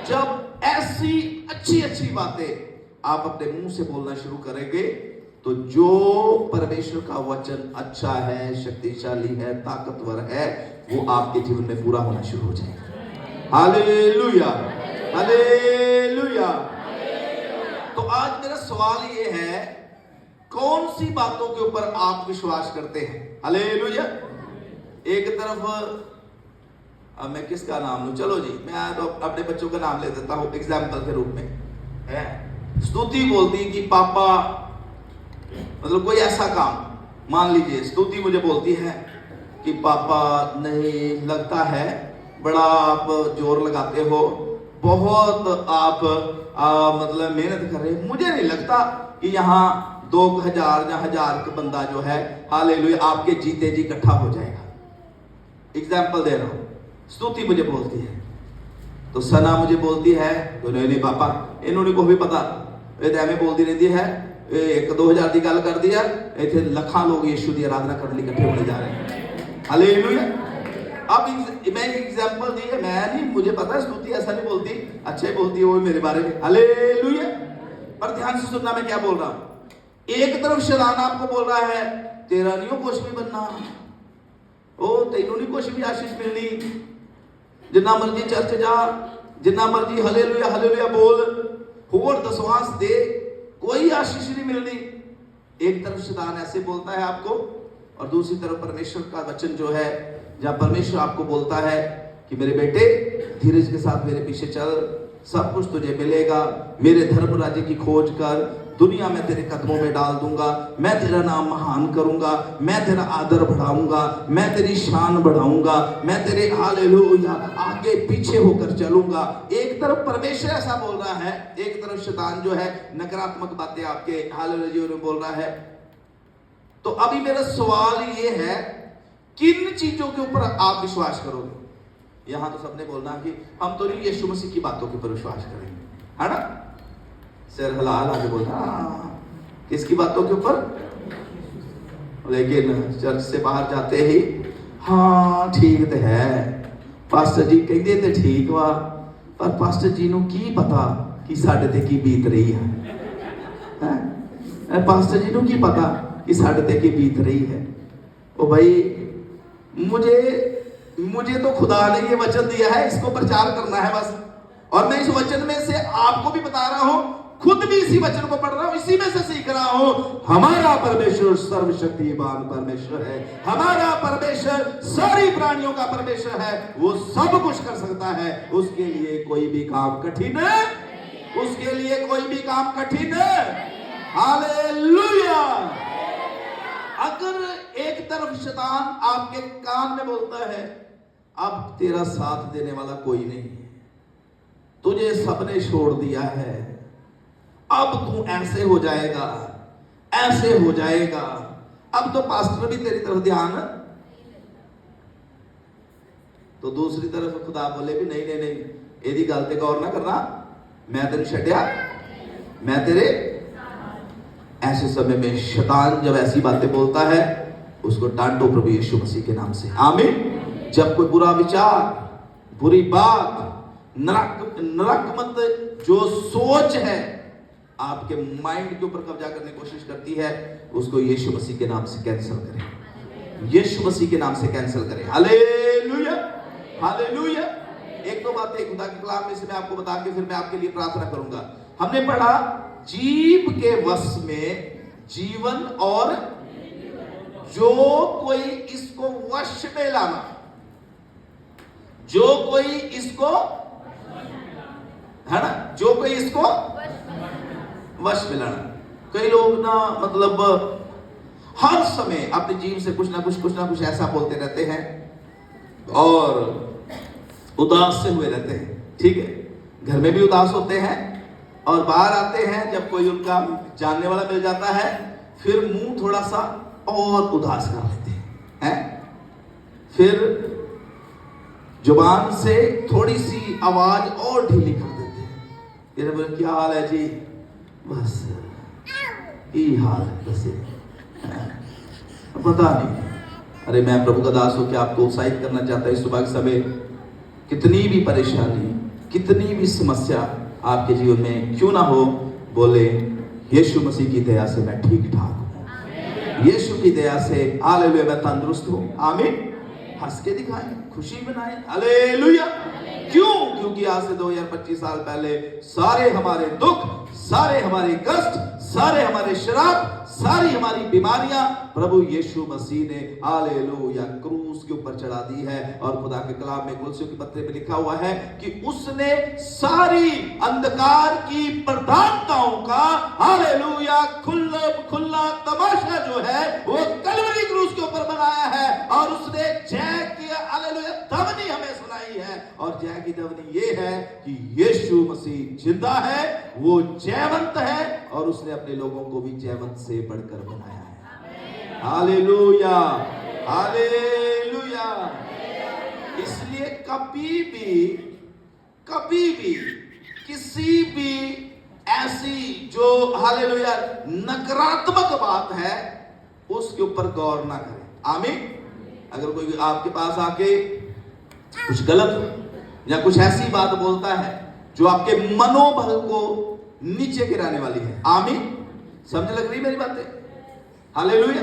जब ऐसी अच्छी अच्छी बातें आप अपने मुंह से बोलना शुरू करेंगे, तो जो परमेश्वर का वचन अच्छा है, शक्तिशाली है, ताकतवर है, वो आपके जीवन में पूरा होना शुरू हो जाएगा। Hallelujah, hallelujah. तो आज मेरा सवाल ये है, कौन सी बातों के ऊपर आप विश्वास करते हैं? हालेलुया। एक तरफ अब मैं किसका नाम लूं? चलो जी, मैं तो अपने बच्चों का नाम ले देता हूं एग्जाम्पल के रूप में। है स्तुति बोलती कि पापा, मतलब कोई ऐसा काम, मान लीजिए स्तुति मुझे बोलती है कि पापा नहीं लगता है बड़ा आप जोर लगाते हो, बहुत आप मतलब मेहनत कर रहे हैं, मुझे नहीं लगता कि यहाँ 2000 या 1000 का बंदा जो है हालेलुया आपके जीते जी इकट्ठा हो जाएगा। एग्जाम्पल दे रहा हूं। स्तुति मुझे बोलती है, तो सना मुझे बोलती है तो नहीं पापा इन्होंने को भी पता, एवं बोलती रहती है 1-2000 की गल कर दिया, इतने लाखों लोग यीशु की आराधना करने इकट्ठे होने जा रहे हैं। हालेलुया। अब मैं एग्जाम्पल दी है, मैं नहीं, मुझे पता है स्तुति ऐसा नहीं बोलती, अच्छे बोलती है वो मेरे बारे में। हालेलुया। पर ध्यान से सुनना मैं क्या बोल रहा हूं। एक तरफ शैतान आपको बोल रहा है तेरा नहीं कुछ भी बनना, ओ तेनू नहीं कुछ भी आशीष मिलनी, जिन्ना मर्जी चर्च जा, जिन्ना मर्जी हालेलुया हालेलुया बोल, होर दसवास दे, कोई आशीष नहीं मिलनी। एक तरफ शैतान ऐसे बोलता है आपको, और दूसरी तरफ परमेश्वर का वचन जो है, जहां परमेश्वर आपको बोलता है कि मेरे बेटे धीरज के साथ मेरे पीछे चल, सब कुछ तुझे मिलेगा, मेरे धर्म राज्य की खोज कर, दुनिया में तेरे कदमों में डाल दूंगा, मैं तेरा नाम महान करूंगा, मैं तेरा आदर बढ़ाऊंगा, मैं तेरी शान बढ़ाऊंगा, मैं तेरे हालेलुया आगे पीछे होकर चलूंगा। एक तरफ परमेश्वर ऐसा बोल रहा है, एक तरफ शैतान जो है नकारात्मक बातें आपके हालेलुया में बोल रहा है। तो अभी मेरा सवाल ये है, किन चीजों के ऊपर आप विश्वास करोगे? यहां तो सबने बोलना कि हम तो नहीं यीशु मसीह की बातों के ऊपर विश्वास करेंगे, है ना? सिर हिला हिला के बोलना किसकी बातों के ऊपर? लेकिन चर्च से बाहर जाते ही हाँ ठीक तो है, पास्टर जी कहते थे ठीक वा, पर पास्टर जी ਨੂੰ ਕੀ ਪਤਾ कि ਸਾਡੇ ਤੇ ਕੀ बीत रही है? पास्टर जी ਨੂੰ ਕੀ पता कि ਸਾਡੇ ਤੇ ਕੀ बीत रही है? ओ भाई, मुझे तो खुदा ने ये वचन दिया है, इसको प्रचार करना है बस। और मैं इस वचन में से आपको भी बता रहा हूं, खुद भी इसी वचन को पढ़ रहा हूं, इसी में से सीख रहा हूं। हमारा परमेश्वर सर्वशक्तिमान परमेश्वर है, हमारा परमेश्वर सारी प्राणियों का परमेश्वर है, वो सब कुछ कर सकता है। उसके लिए कोई भी काम कठिन है, उसके लिए कोई भी काम कठिन है। हालेलुया। अगर एक तरफ शैतान आपके कान में बोलता है अब तेरा साथ देने वाला कोई नहीं है, तुझे सबने छोड़ दिया है, अब तू ऐसे हो जाएगा, ऐसे हो जाएगा, अब तो पास्टर भी तेरी तरफ ध्यान, तो दूसरी तरफ खुदा बोले भी नहीं नहीं नहीं, यदि गलती गौर ना करना, मैं तेरे छड्या, मैं तेरे। ऐसे समय में शैतान जब ऐसी बातें बोलता है, उसको डांटो प्रभु यीशु मसीह के नाम से, आमीन। जब कोई बुरा विचार, बुरी बात, नकारात्मक जो सोच है आपके माइंड के ऊपर कब्जा करने की कोशिश करती है, उसको यीशु मसीह के नाम से कैंसिल करें, यीशु मसीह के नाम से कैंसिल करें। Hallelujah, hallelujah. एक दो बातें खुदा के कलाम में से मैं आपको बता के फिर मैं आपके लिए प्रार्थना करूंगा। हमने पढ़ा जीव के वश में जीवन, और जो कोई इसको वश में लाना, जो कोई इसको, है ना, जो कोई इसको वश में लाना। कई लोग ना मतलब हर समय अपने जीव से कुछ ना कुछ ऐसा बोलते रहते हैं और उदास से हुए रहते हैं, ठीक है। घर में भी उदास होते हैं और बाहर आते हैं, जब कोई उनका जानने वाला मिल जाता है, फिर मुंह थोड़ा सा और उदास कर लेते हैं, फिर जुबान से थोड़ी सी आवाज और ढीली कर देते हैं। फिर बोले क्या हाल है जी? बस ये हाल है, बस पता नहीं। अरे मैं प्रभु का दास हूं, क्या आपको उत्साहित करना चाहता है इस सुबह के समय। कितनी भी परेशानी, कितनी भी समस्या आपके जीवन में क्यों ना हो, बोले यीशु मसीह की दया से मैं ठीक ठाक हूं, यीशु की दया से हालेलुया मैं तंदुरुस्त हूं, आमीन। हंस के दिखाएं, खुशी बनाएं, हालेलुया। क्यों? क्योंकि आज से 2025 साल पहले सारे हमारे दुख, सारे हमारे कष्ट, सारे हमारे श्राप, सारी हमारी बीमारियां प्रभु यीशु मसीह ने हालेलुया क्रूस के ऊपर चढ़ा दी है। और खुदा के कलाम में कुलसियों के पत्र में लिखा हुआ है कि उसने सारी अंधकार की प्रधानताओं का हालेलुया खुला तमाशा जो है वो कलवरी क्रूस के ऊपर बनाया है, और उसने जय की हालेलुया ध्वनि हमें सुनाई है। और जय की ध्वनि ये है कि यीशु मसीह जिंदा है, वो जयवंत है, और उसने अपने लोगों को भी जयवंत से बढ़कर बनाया है। Hallelujah, hallelujah. इसलिए कभी भी किसी भी ऐसी जो हालेलुया नकारात्मक बात है उसके ऊपर गौर ना करें, आमीन। अगर कोई आपके पास आके कुछ गलत या कुछ ऐसी बात बोलता है जो आपके मनोबल को नीचे गिराने वाली है, आमीन। समझ लग रही मेरी बातें? हालेलुया।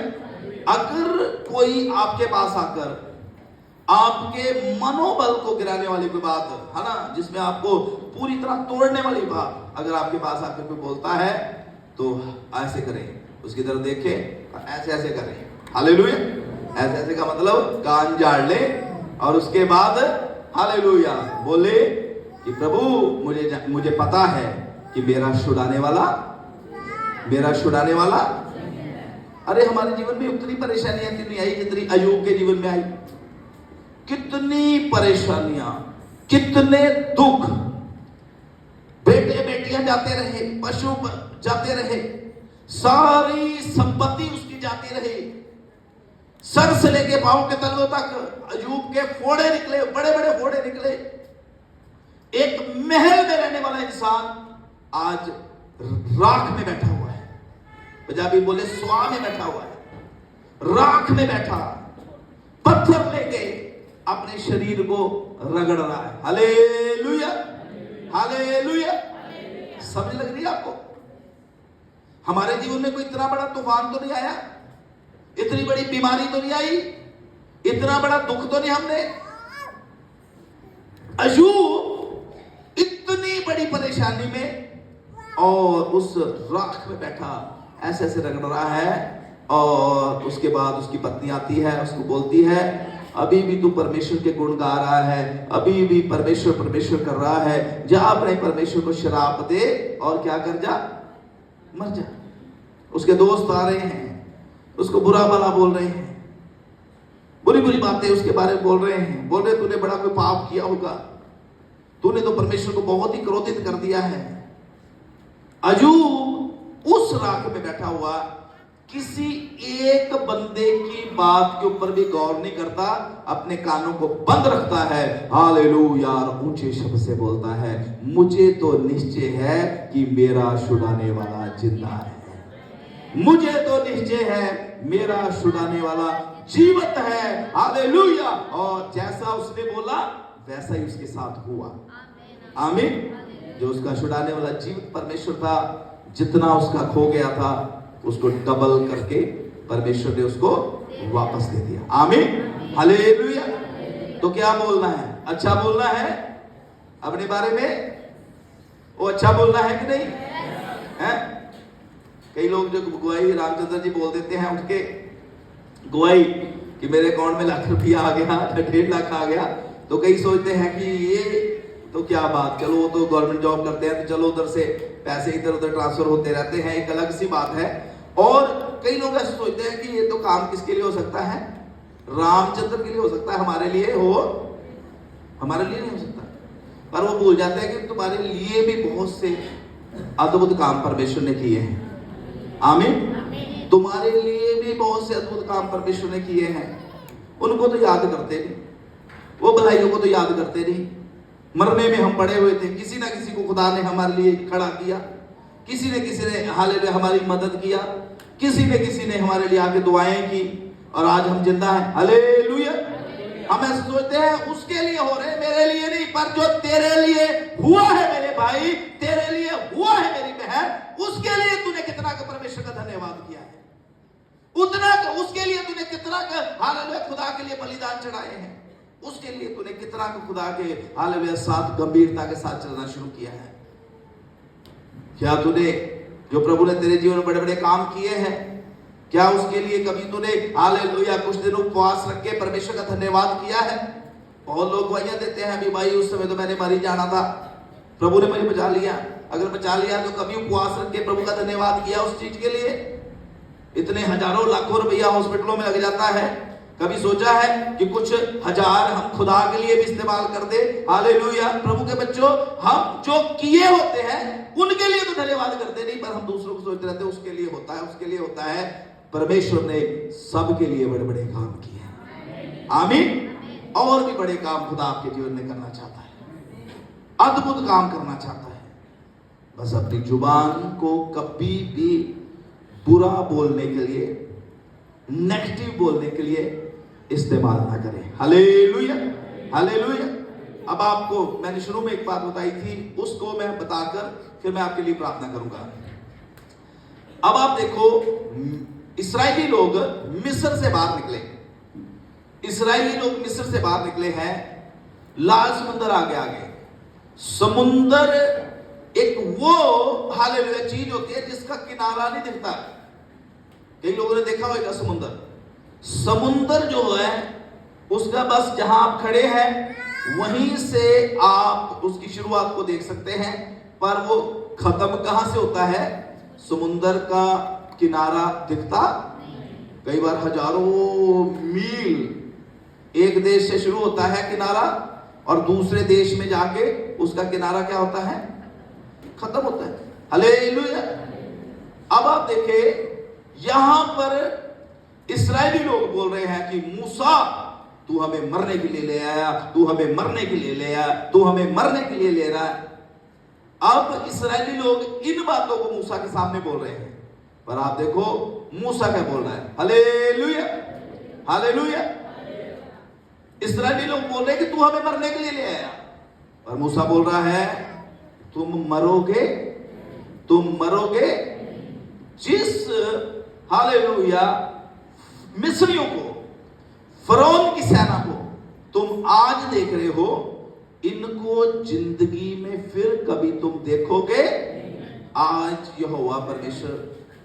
अगर कोई आपके पास आकर आपके मनोबल को गिराने वाली कोई बात है ना, जिसमें आपको पूरी तरह तोड़ने वाली बात अगर आपके पास आकर कोई बोलता है, तो ऐसे करें, उसकी तरफ देखें, ऐसे ऐसे करें, हालेलुया। ऐसे ऐसे का मतलब कान झाड़ ले, और उसके बाद हालेलुया बोले कि प्रभु मुझे पता है कि मेरा छुड़ाने वाला। अरे हमारे जीवन में उतनी परेशानियां नहीं आई जितनी अय्यूब के जीवन में आई। कितनी परेशानियां, कितने दुख, बेटे बेटियां जाते रहे, पशु जाते रहे, सारी संपत्ति उसकी जाती रही, सर से लेके पांव के तलवों तक अयूब के फोड़े निकले, बड़े बड़े फोड़े निकले। एक महल में रहने वाला इंसान आज राख में बैठा हुआ है, पंजाबी बोले स्वाह में बैठा हुआ है, राख में बैठा, पत्थर लेके अपने शरीर को रगड़ रहा है। Hallelujah, hallelujah. समझ लग रही है आपको? हमारे जीवन में कोई इतना बड़ा तूफान तो नहीं आया, इतनी बड़ी बीमारी तो नहीं आई, इतना बड़ा दुख तो नहीं हमने। अयूब इतनी बड़ी परेशानी में और उस राख में बैठा ऐसे ऐसे रगड़ रहा है, और उसके बाद उसकी पत्नी आती है, उसको बोलती है अभी भी तू परमेश्वर के गुण गा रहा है, अभी भी परमेश्वर परमेश्वर कर रहा है, जा अपने परमेश्वर को शराप दे और क्या कर, जा मर जा। उसके दोस्त आ रहे हैं, उसको बुरा भला बोल रहे हैं, बुरी बुरी बातें उसके बारे में बोल रहे हैं, बोल रहे तूने बड़ा कोई पाप किया होगा, तूने तो परमेश्वर को बहुत ही क्रोधित कर दिया है। अयूब उस राख में बैठा हुआ किसी एक बंदे की बात के ऊपर भी गौर नहीं करता, अपने कानों को बंद रखता है। हालेलुया, ऊंचे शब्द से बोलता है मुझे तो निश्चय है कि मेरा छुड़ाने वाला जिंदा है, मुझे तो निश्चय है मेरा छुड़ाने वाला जीवित है। हालेलुया। और जैसा उसने बोला वैसा ही उसके साथ हुआ। आमीन। जो उसका छुड़ाने वाला जीवित परमेश्वर था, जितना उसका खो गया था उसको डबल करके परमेश्वर ने उसको वापस दे दिया। आमीन, हालेलुया। तो क्या बोलना है? अच्छा बोलना है अपने बारे में, वो अच्छा बोलना है कि नहीं है? कई लोग जो गवाही रामचंद्र जी बोल देते हैं उठ के गवाही कि मेरे अकाउंट में लाख रुपया आ गया, 1.5 लाख आ गया, तो कई सोचते हैं कि ये तो क्या बात, चलो वो तो गवर्नमेंट जॉब करते हैं तो चलो उधर से पैसे इधर उधर ट्रांसफर होते रहते हैं, एक अलग सी बात है। और कई लोग ऐसे सोचते हैं कि ये तो काम किसके लिए हो सकता है? रामचंद्र के लिए हो सकता है, हमारे लिए हमारे लिए नहीं हो सकता। पर वो भूल जाते हैं कि तुम्हारे लिए भी बहुत से अद्भुत काम परमेश्वर ने किए हैं। आमीन। तुम्हारे लिए भी बहुत से अद्भुत काम परमेश्वर ने किए हैं, उनको तो याद करते नहीं, वो भलाइयों को तो याद करते नहीं। मरने में हम पड़े हुए थे, किसी ना किसी को खुदा ने हमारे लिए खड़ा किया, किसी ने हालेलुया हमारी मदद किया, किसी ने हमारे लिए आके दुआएं की, और आज हम जिंदा हैं। हालेलुया। हम ऐसे सोचते हैं उसके लिए हो रहे, मेरे लिए नहीं, पर जो तेरे लिए हुआ है मेरे भाई, तेरे लिए हुआ है मेरी बहन, उसके लिए तूने कितना का परमेश्वर का धन्यवाद किया है, उतना का उसके लिए तूने कितना का हालेलुया खुदा के लिए बलिदान चढ़ाए हैं, उसके लिए तूने कितना का खुदा के हालेलुया साथ गंभीरता के साथ चलना शुरू किया है। क्या तूने जो प्रभु ने तेरे जीवन में बड़े बड़े काम किए हैं, क्या उसके लिए कभी तूने हालेलुया कुछ दिन उपवास रख के परमेश्वर का धन्यवाद किया है? बहुत लोग गवाहियां देते हैं अभी भाई उस समय तो मैंने मर ही जाना था, प्रभु ने मुझे बचा लिया। अगर बचा लिया तो कभी उपवास रख के प्रभु का धन्यवाद किया उस चीज के लिए? इतने हजारों लाखों रुपया हॉस्पिटलों में लग जाता है, कभी सोचा है कि कुछ हजार हम खुदा के लिए भी इस्तेमाल कर दे? हालेलुया। प्रभु के बच्चों, हम जो किए होते हैं उनके लिए तो धन्यवाद करते नहीं, पर हम दूसरों को सोचते रहते हैं उसके लिए होता है, उसके लिए होता है। परमेश्वर ने सबके लिए बड़े बड़े काम किए हैं। आमीन। और भी बड़े काम खुदा आपके जीवन में करना चाहता है, अद्भुत काम करना चाहता है। बस अपनी जुबान को कभी भी बुरा बोलने के लिए, नेगेटिव बोलने के लिए इस्तेमाल ना करें। Hallelujah, hallelujah. अब आपको मैंने शुरू में एक बात बताई थी, उसको मैं बताकर फिर मैं आपके लिए प्रार्थना करूंगा। अब आप देखो, इस्राएली लोग मिस्र से बाहर निकले, इस्राएली लोग मिस्र से बाहर निकले हैं, लाल समुंदर आगे आगे। समुंदर एक वो हालेलुया चीज होती है जिसका किनारा नहीं दिखता। कई लोगों ने देखा होगा समुंदर, समुंदर जो है उसका बस जहां आप खड़े हैं वहीं से आप उसकी शुरुआत को देख सकते हैं, पर वो खत्म कहां से होता है? समुंदर का किनारा दिखता कई बार हजारों मील एक देश से शुरू होता है किनारा, और दूसरे देश में जाके उसका किनारा क्या होता है? खत्म होता है। हालेलुया। अब आप देखें, यहां पर इस्राएली लोग बोल रहे हैं कि मूसा तू हमें मरने के लिए ले आया, तू हमें मरने के लिए ले आया, तू हमें मरने के लिए ले रहा है। अब इस्राएली लोग इन बातों को मूसा के सामने बोल रहे हैं, पर आप देखो मूसा क्या बोल रहा है। Hallelujah, hallelujah. इस्राएली लोग बोल रहे हैं कि तू हमें मरने के लिए ले आया, और मूसा बोल रहा है तुम मरोगे, तुम मरोगे। जिस हालेलुया मिस्रियों को, फरौन की सेना को तुम आज देख रहे हो, इनको जिंदगी में फिर कभी तुम देखोगे। आज यहोवा परमेश्वर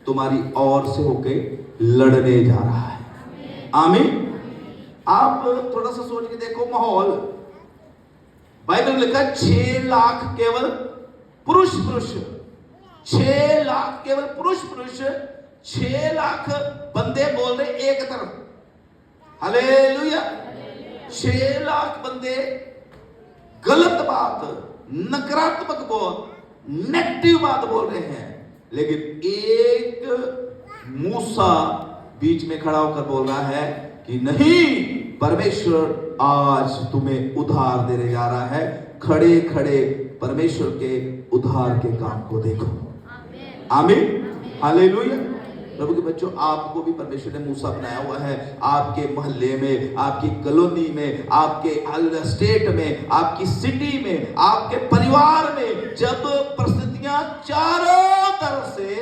तुम्हारी ओर से होके लड़ने जा रहा है। आमीन। आप थोड़ा सा सोच के देखो माहौल। बाइबल में लिखा 6 लाख केवल पुरुष, 6 लाख केवल पुरुष, 6 लाख बंदे बोल रहे एक तरफ। हालेलुया। 6 लाख बंदे गलत बात, नकारात्मक बात, नेगेटिव बात बोल रहे हैं, लेकिन एक मूसा बीच में खड़ा होकर बोल रहा है कि नहीं, परमेश्वर आज तुम्हें उधार देने जा रहा है। खड़े खड़े परमेश्वर के उधार के काम को देखो। आमीन, हालेलुया। प्रभु के बच्चों, आपको भी परमेश्वर ने मूसा बनाया हुआ है। आपके मोहल्ले में, आपकी कॉलोनी में, आपके स्टेट में, आपकी सिटी में, आपके परिवार में जब परिस्थितियां चारों तरफ से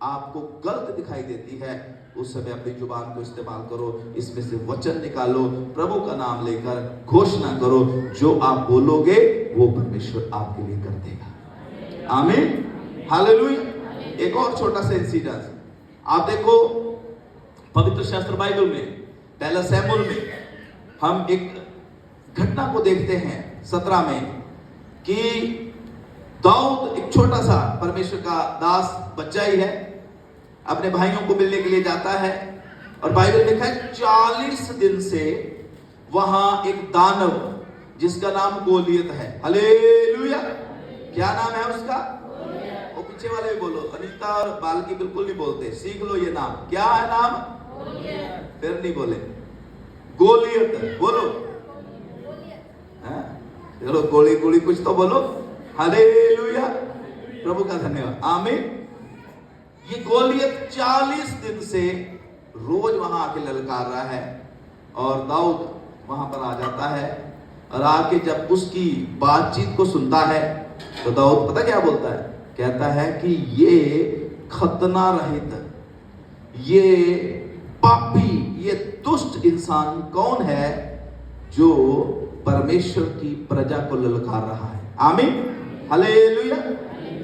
आपको गलत दिखाई देती है, उस समय अपनी जुबान को इस्तेमाल करो, इसमें से वचन निकालो, प्रभु का नाम लेकर घोषणा करो। जो आप बोलोगे वो परमेश्वर आपके लिए कर देगा। आमीन, हालेलुया। एक और छोटा सा इंसिडेंस आप देखो पवित्र शास्त्र बाइबल में, पहला शमूएल में हम एक घटना को देखते हैं 17 में कि दाऊद एक छोटा सा परमेश्वर का दास बच्चा ही है, अपने भाइयों को मिलने के लिए जाता है, और बाइबल में लिखा है 40 दिन से वहां एक दानव जिसका नाम गोलियत है। हालेलुया। क्या नाम है उसका? वो पीछे वाले भी बोलो, अनीता और बालकी बिल्कुल नहीं बोलते, सीख लो ये नाम। क्या है नाम? फिर नहीं बोले, गोलियत बोलो। चलो गोली गोली कुछ तो बोलो। हालेलुया, प्रभु का धन्यवाद। आमीन। ये गोलियत 40 दिन से रोज वहां आके ललकार रहा है, और दाऊद वहां पर आ जाता है, और आके जब उसकी बातचीत को सुनता है तो दाऊद पता क्या बोलता है? कहता है कि ये खतना रहित, ये पापी, ये दुष्ट इंसान कौन है जो परमेश्वर की प्रजा को ललकार रहा है। आमीन, हालेलुया।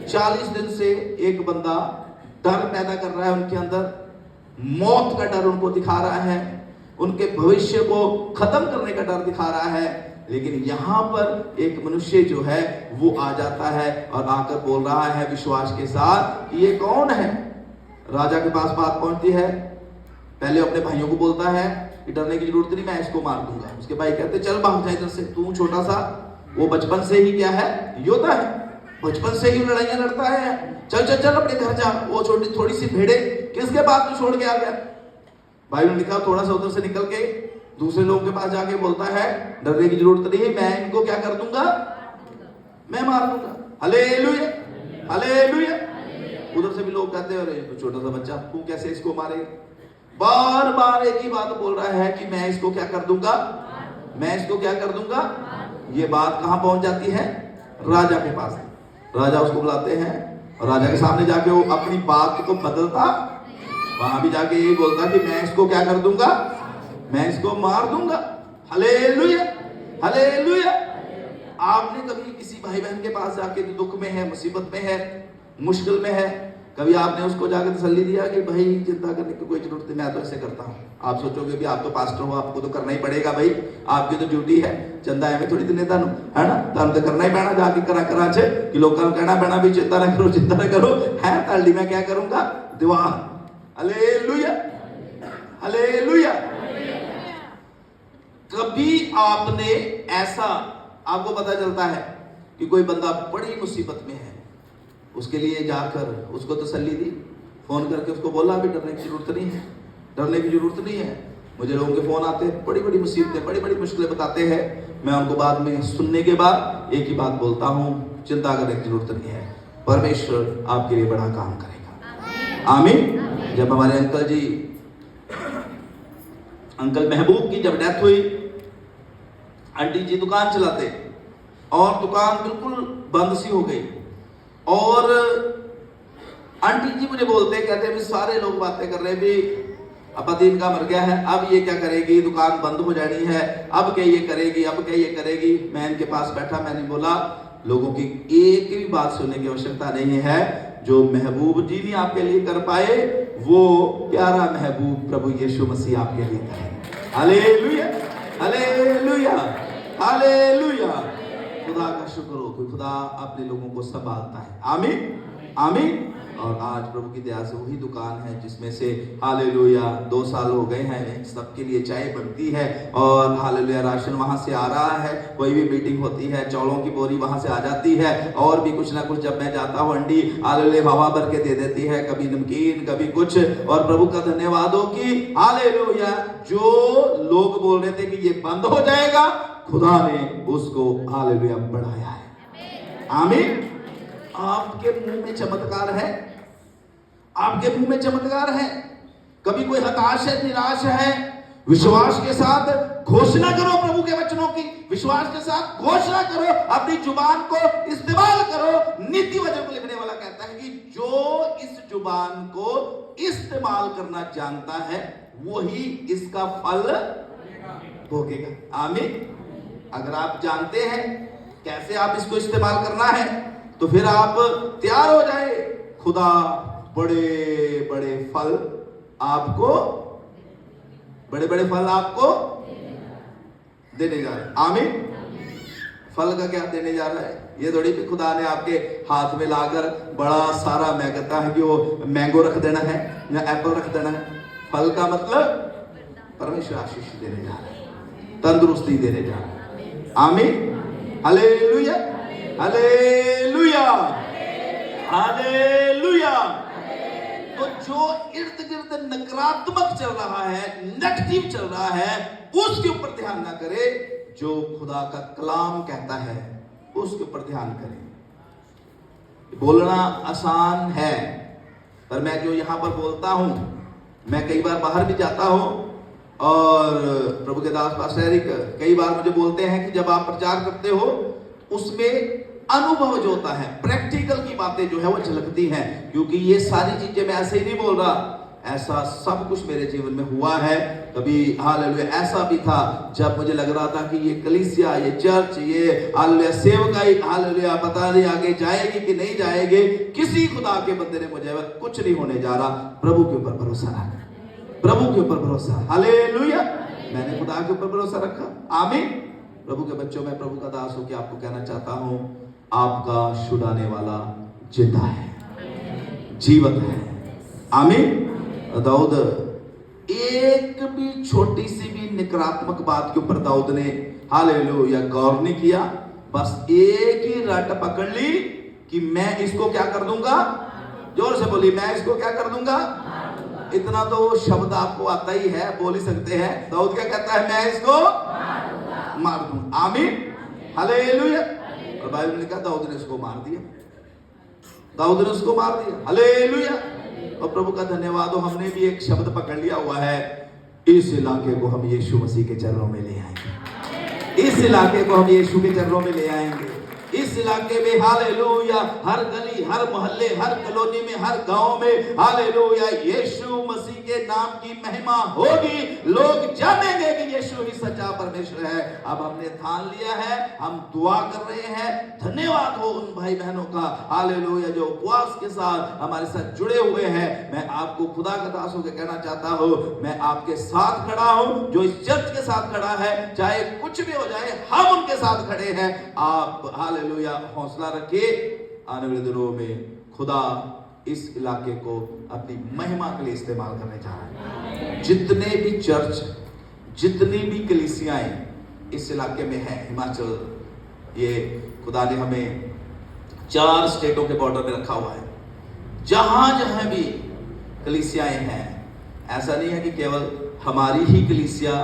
40 दिन से एक बंदा डर पैदा कर रहा है उनके अंदर, मौत का डर उनको दिखा रहा है, उनके भविष्य को खत्म करने का डर दिखा रहा है। लेकिन यहां पर एक मनुष्य जो है वो आ जाता है और आकर बोल रहा है विश्वास के साथ कि ये कौन है। राजा के पास बात पहुंचती है, पहले अपने भाइयों को बोलता है कि डरने की जरूरत नहीं, मैं इसको मार दूंगा। उसके भाई कहते चल भाग जा इधर से, तू छोटा सा, वो बचपन से ही क्या है, योद्धा है, बचपन से ही लड़ाइयां लड़ता है, चल चल चल अपने घर जा। वो छोटी थोड़ी सी भेड़े किसके पास तू छोड़ के आ गया? भाई ने लिखा थोड़ा सा उधर से निकल के दूसरे लोगों के पास जाके बोलता है डरने की जरूरत नहीं है, मैं इनको क्या कर दूंगा, मैं मार दूंगा। Hallelujah, hallelujah. उधर से भी लोग कहते हैं अरे तो छोटा सा बच्चा, तू कैसे इसको मारेगा? बार बार एक ही बात बोल रहा है कि मैं इसको क्या कर दूंगा, मैं इसको क्या कर दूंगा। ये बात कहां पहुंच जाती है? राजा के पास। राजा उसको बुलाते हैं और राजा के सामने जाके वो अपनी बात को बदलता, वहां भी जाके यही बोलता कि मैं इसको क्या कर दूंगा, मैं इसको मार दूंगा। Hallelujah, hallelujah. आपने कभी किसी भाई बहन के पास जाके जो दुख में है, मुसीबत में है, मुश्किल में है, कभी आपने उसको जाके तसल्ली दिया कि भाई चिंता करने की कोई जरूरत नहीं, मैं तो ऐसे करता हूँ। आप सोचोगे भी आप तो पास्टर हो, आपको तो करना ही पड़ेगा भाई, आपकी तो ड्यूटी है, चंदा है थोड़ी दिन है ना, तब तो करना ही पैना जाके करा कि लोग कहना पैना भी चिंता ना करो, चिंता ना करो, है ताली मैं क्या करूंगा, दीवार। Hallelujah, hallelujah. कभी आपने ऐसा, आपको पता चलता है कि कोई बंदा बड़ी मुसीबत में है, उसके लिए जाकर उसको तसल्ली दी, फोन करके उसको बोला अभी डरने की जरूरत नहीं है, डरने की जरूरत नहीं है। मुझे लोगों के फोन आते हैं, बड़ी बड़ी मुसीबतें, बड़ी बड़ी मुश्किलें बताते हैं। मैं उनको बाद में सुनने के बाद एक ही बात बोलता हूँ, चिंता करने की जरूरत नहीं है, परमेश्वर आपके लिए बड़ा काम करेगा। आमीन। जब हमारे अंकल महबूब की जब डेथ हुई, आंटी जी दुकान चलाते और दुकान बिल्कुल बंद सी हो गई, और आंटी जी मुझे बोलते, कहते हैं सारे लोग बातें कर रहे हैं भी अब पति इनका मर गया है, अब ये क्या करेगी, दुकान बंद हो जानी है, अब क्या ये करेगी, अब क्या ये करेगी। मैं इनके पास बैठा, मैंने बोला लोगों की एक भी बात सुनने की आवश्यकता नहीं है। जो महबूब जी नहीं आपके लिए कर पाए, वो प्यारा महबूब प्रभु यीशु मसीह आपके लिए करेंगे। Hallelujah, hallelujah, hallelujah. खुदा का शुक्र हो कि खुदा अपने लोगों को संभालता है। आमीन, आमीन। और आज प्रभु की दया से वही दुकान है जिसमें से हालेलुया 2 साल हो गए हैं, सबके लिए चाय बनती है और हालेलुया राशन वहां से आ रहा है। कोई भी मीटिंग होती है, चावलों की बोरी वहां से आ जाती है, और भी कुछ ना कुछ जब मैं जाता हूँ अंडी हालेलुया हवा भर के दे देती है, कभी नमकीन कभी कुछ। और प्रभु का धन्यवाद हो कि हालेलुया जो लोग बोल रहे थे कि ये बंद हो जाएगा, खुदा ने उसको हालेलुया बढ़ाया है। आमीन। आपके मुंह में चमत्कार है, आपके मुंह में चमत्कार है। कभी कोई हताश है, निराश है, विश्वास के साथ घोषणा करो प्रभु के वचनों की, विश्वास के साथ घोषणा करो, अपनी जुबान को इस्तेमाल करो। नीति वचन को लिखने वाला कहता है कि जो इस जुबान को इस्तेमाल करना जानता है वही इसका फल भोगेगा। आमीन। अगर आप जानते हैं कैसे आप इसको इस्तेमाल करना है, तो फिर आप तैयार हो जाए। खुदा बड़े बड़े फल आपको, बड़े बड़े फल आपको देने जा रहा है। आमीन। फल का क्या देने जा रहा है? ये थोड़ी भी खुदा ने आपके हाथ में लाकर बड़ा सारा, मैं कहता है कि वो मैंगो रख देना है या एप्पल रख देना है। फल का मतलब परमेश्वर आशीष देने जा रहा है, तंदुरुस्ती देने जा रहा है। आमीन। Hallelujah, hallelujah, hallelujah. तो जो इर्द गिर्द नकारात्मक चल रहा है, नेगेटिव चल रहा है, उसके ऊपर ध्यान ना करे। जो खुदा का कलाम कहता है उसके ऊपर ध्यान करें। बोलना आसान है, पर मैं जो यहां पर बोलता हूं, मैं कई बार बाहर भी जाता हूं और प्रभु के दास पास्टर एरिक कई बार मुझे बोलते हैं कि जब आप प्रचार करते हो उसमें अनुभव जो होता है, प्रैक्टिकल की बातें जो है वो झलकती हैं। क्योंकि ये सारी चीजें मैं ऐसे ही नहीं बोल रहा, ऐसा सब कुछ मेरे जीवन में हुआ है। कभी हालेलुया ऐसा भी था जब मुझे लग रहा था कि ये कलीसिया, ये चर्च, ये हालेलुया सेवकाई हालेलुया पता नहीं आगे जाएगी कि नहीं जाएगी। किसी खुदा के बंदे ने मुझे कुछ नहीं होने जा रहा, प्रभु के ऊपर भरोसा रखा, प्रभु के ऊपर भरोसा। हालेलुया, मैंने खुदा के ऊपर भरोसा रखा। आमीन। प्रभु के बच्चों, मैं प्रभु का दास होकर आपको कहना चाहता हूं, आपका छुड़ाने वाला जिंदा है, जीवत है। आमीन। दाऊद, एक भी छोटी सी भी नकारात्मक बात के ऊपर दाऊद ने हालेलुया गौर नहीं किया। बस एक ही रट पकड़ ली कि मैं इसको क्या कर दूंगा। जोर से बोली, मैं इसको क्या कर दूंगा। इतना तो शब्द आपको आता ही है, बोल ही सकते हैं। दाऊद क्या कहता है, मैं इसको मार दूं। आमीन। हालेलुया। और बाइबल ने कहा दाऊद ने उसको मार दिया, दाऊद ने उसको मार दिया। हालेलुया। और प्रभु का धन्यवाद हो, हमने भी एक शब्द पकड़ लिया हुआ है, इस इलाके को हम यीशु मसीह के चरणों में ले आएंगे, इस इलाके को हम यीशु के चरणों में ले आएंगे। इस इलाके में हालेलुया हर गली, हर मोहल्ले, हर कॉलोनी में, हर गांव में हालेलुया यीशु मसीह के नाम की महिमा होगी। लोग जानेंगे कि यीशु ही सच्चा परमेश्वर है। अब हमने ठान लिया है, हम दुआ कर रहे हैं। धन्यवाद हो उन भाई बहनों का हालेलुया जो उपवास के साथ हमारे साथ जुड़े हुए हैं। मैं आपको खुदा का दास होकर कहना चाहता हूं, मैं आपके साथ खड़ा हूं। जो इस चर्च के साथ खड़ा है, चाहे कुछ भी हो जाए, हम उनके साथ खड़े हैं। आप हालेलुया हौसला रखिए। आने वाले दिनों में खुदा इस इलाके को अपनी महिमा के लिए इस्तेमाल करने जा रहा है। जितने भी चर्च, जितनी भी कलीसियाएं इस इलाके में हैं, हिमाचल, ये खुदा ने हमें 4 स्टेटों के बॉर्डर में रखा हुआ है। जहां जहां भी कलीसियाएं हैं, ऐसा नहीं है कि केवल हमारी ही कलीसिया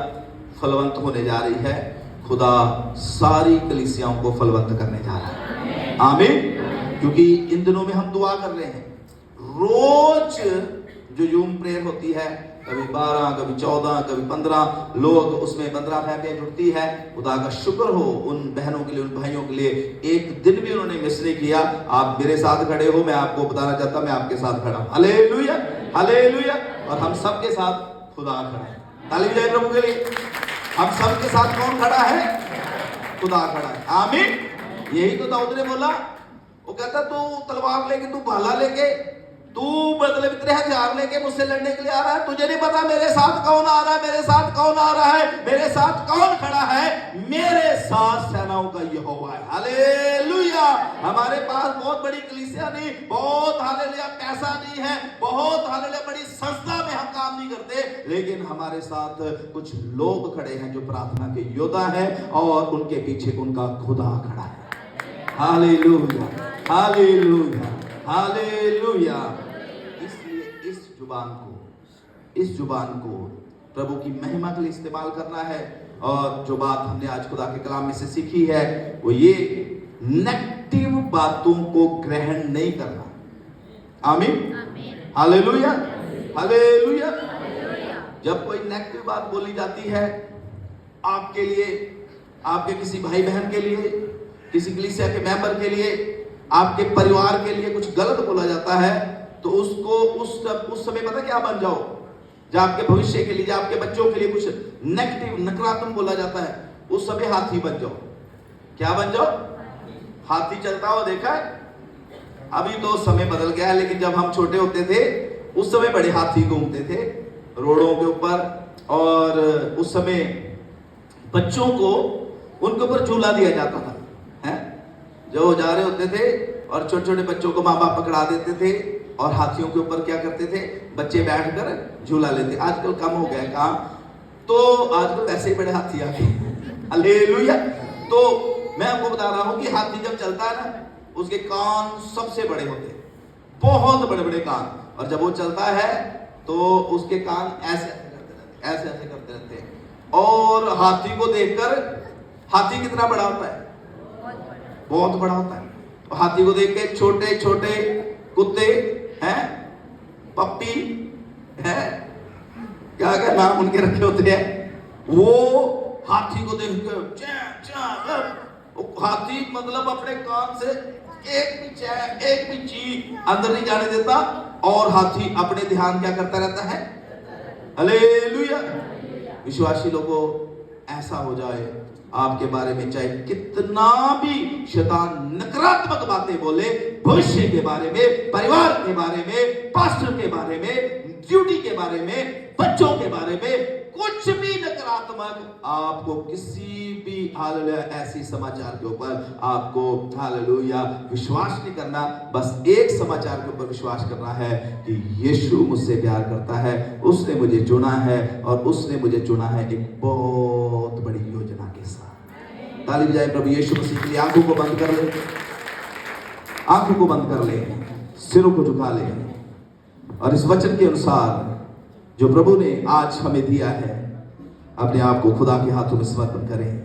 फलवंत होने जा रही है, खुदा सारी कलीसियाओं को फलवंत करने जा रहा है। आमीन। क्योंकि इन दिनों में हम दुआ कर रहे हैं, रोज जो यूम प्रेयर होती है, कभी 12, कभी 14, कभी 15 लोग, उसमें 15 फैमिलियां जुड़ती है। खुदा का शुक्र हो उन बहनों के लिए, उन भाइयों के लिए, एक दिन भी उन्होंने मिस नहीं किया। आप मेरे साथ खड़े हो, मैं आपको बताना चाहता, मैं आपके साथ खड़ा हूं। Hallelujah, hallelujah. और हम सबके साथ खुदा खड़ा है। ताली बजाइए प्रभु के लिए। हम सबके साथ कौन खड़ा है? खुदा खड़ा है। आमीन। यही तो दाऊद ने बोला, वो कहता तू तलवार लेके, तू भाला लेके, तू मतलब इतने हथियार लेके मुझसे लड़ने के लिए आ रहा है, तुझे नहीं पता मेरे साथ कौन आ रहा है, मेरे साथ कौन आ रहा है, मेरे साथ कौन खड़ा है? मेरे साथ सेनाओं का यहोवा है। हालेलुया। हमारे पास बहुत बड़ी कलीसिया नहीं, बहुत हालेलुया पैसा नहीं है, बहुत हालेलुया बड़ी संस्था में हम काम नहीं करते, लेकिन हमारे साथ कुछ लोग खड़े हैं जो प्रार्थना के योद्धा हैं और उनके पीछे उनका खुदा खड़ा है। Hallelujah, hallelujah, hallelujah. इसलिए इस जुबान को प्रभु की महिमा के लिए इस्तेमाल करना है। और जो बात हमने आज खुदा के कलाम में से सीखी है वो ये, नेगेटिव बातों को ग्रहण नहीं करना। आमीन, हालेलुया, हालेलुया। जब कोई नेगेटिव बात बोली जाती है आपके लिए, आपके किसी भाई बहन के लिए, किसी कलीसिया के मेंबर के लिए, आपके परिवार के लिए कुछ गलत बोला जाता है, तो उसको उस समय पता क्या बन जाओ, जब आपके भविष्य के लिए, जब आपके बच्चों के लिए कुछ नेगेटिव नकारात्मक बोला जाता है, उस समय हाथी बन जाओ। क्या बन जाओ? हाथी चलता हुआ देखा है? अभी तो समय बदल गया है, लेकिन जब हम छोटे होते थे उस समय बड़े हाथी घूमते थे रोडों के ऊपर, और उस समय बच्चों को उनके ऊपर झूला दिया जाता था, है? जो जा रहे होते थे और छोटे छोटे बच्चों को माँ बाप पकड़ा देते थे और हाथियों के ऊपर क्या करते थे, बच्चे बैठकर झूला लेते। आजकल कम हो गया काम, तो आजकल वैसे ही बड़े हाथी आ गए। हालेलुया। तो मैं आपको बता रहा हूं कि हाथी जब चलता है ना, उसके कान सबसे बड़े होते हैं, बहुत बड़े बड़े कान, और जब वो चलता है तो उसके कान ऐसे ऐसे करते रहते हैं। और हाथी को देखकर, हाथी कितना बड़ा होता है? बहुत बड़ा होता है। और हाथी को देख के छोटे छोटे कुत्ते हैं, पप्पी है, क्या क्या नाम उनके रखे होते हैं, वो हाथी को देख के हाथी मतलब अपने कान से एक भी चीज अंदर नहीं जाने देता, और हाथी अपने ध्यान क्या करता रहता है? हालेलुया। विश्वासी लोगों, ऐसा हो जाए आपके बारे में, चाहे कितना भी शैतान नकारात्मक बातें बोले, भविष्य के बारे में, परिवार के बारे में, पास्टर के बारे में, ड्यूटी के बारे में, बच्चों के बारे में, कुछ भी नकारात्मक, आपको किसी भी हालेलुया ऐसी समाचार के ऊपर आपको हालेलुया विश्वास नहीं करना। बस एक समाचार के ऊपर विश्वास करना है कि यीशु मुझसे प्यार करता है, उसने मुझे चुना है, और उसने मुझे चुना है एक बहुत बड़ी योजना के साथ। ताली बजाए प्रभु यीशु मसीह के लिए। आंखों को बंद कर ले, आंखों को बंद कर ले, सिरों को झुका ले, और इस वचन के अनुसार जो प्रभु ने आज हमें दिया है, अपने आप को खुदा के हाथों में समर्पण करें।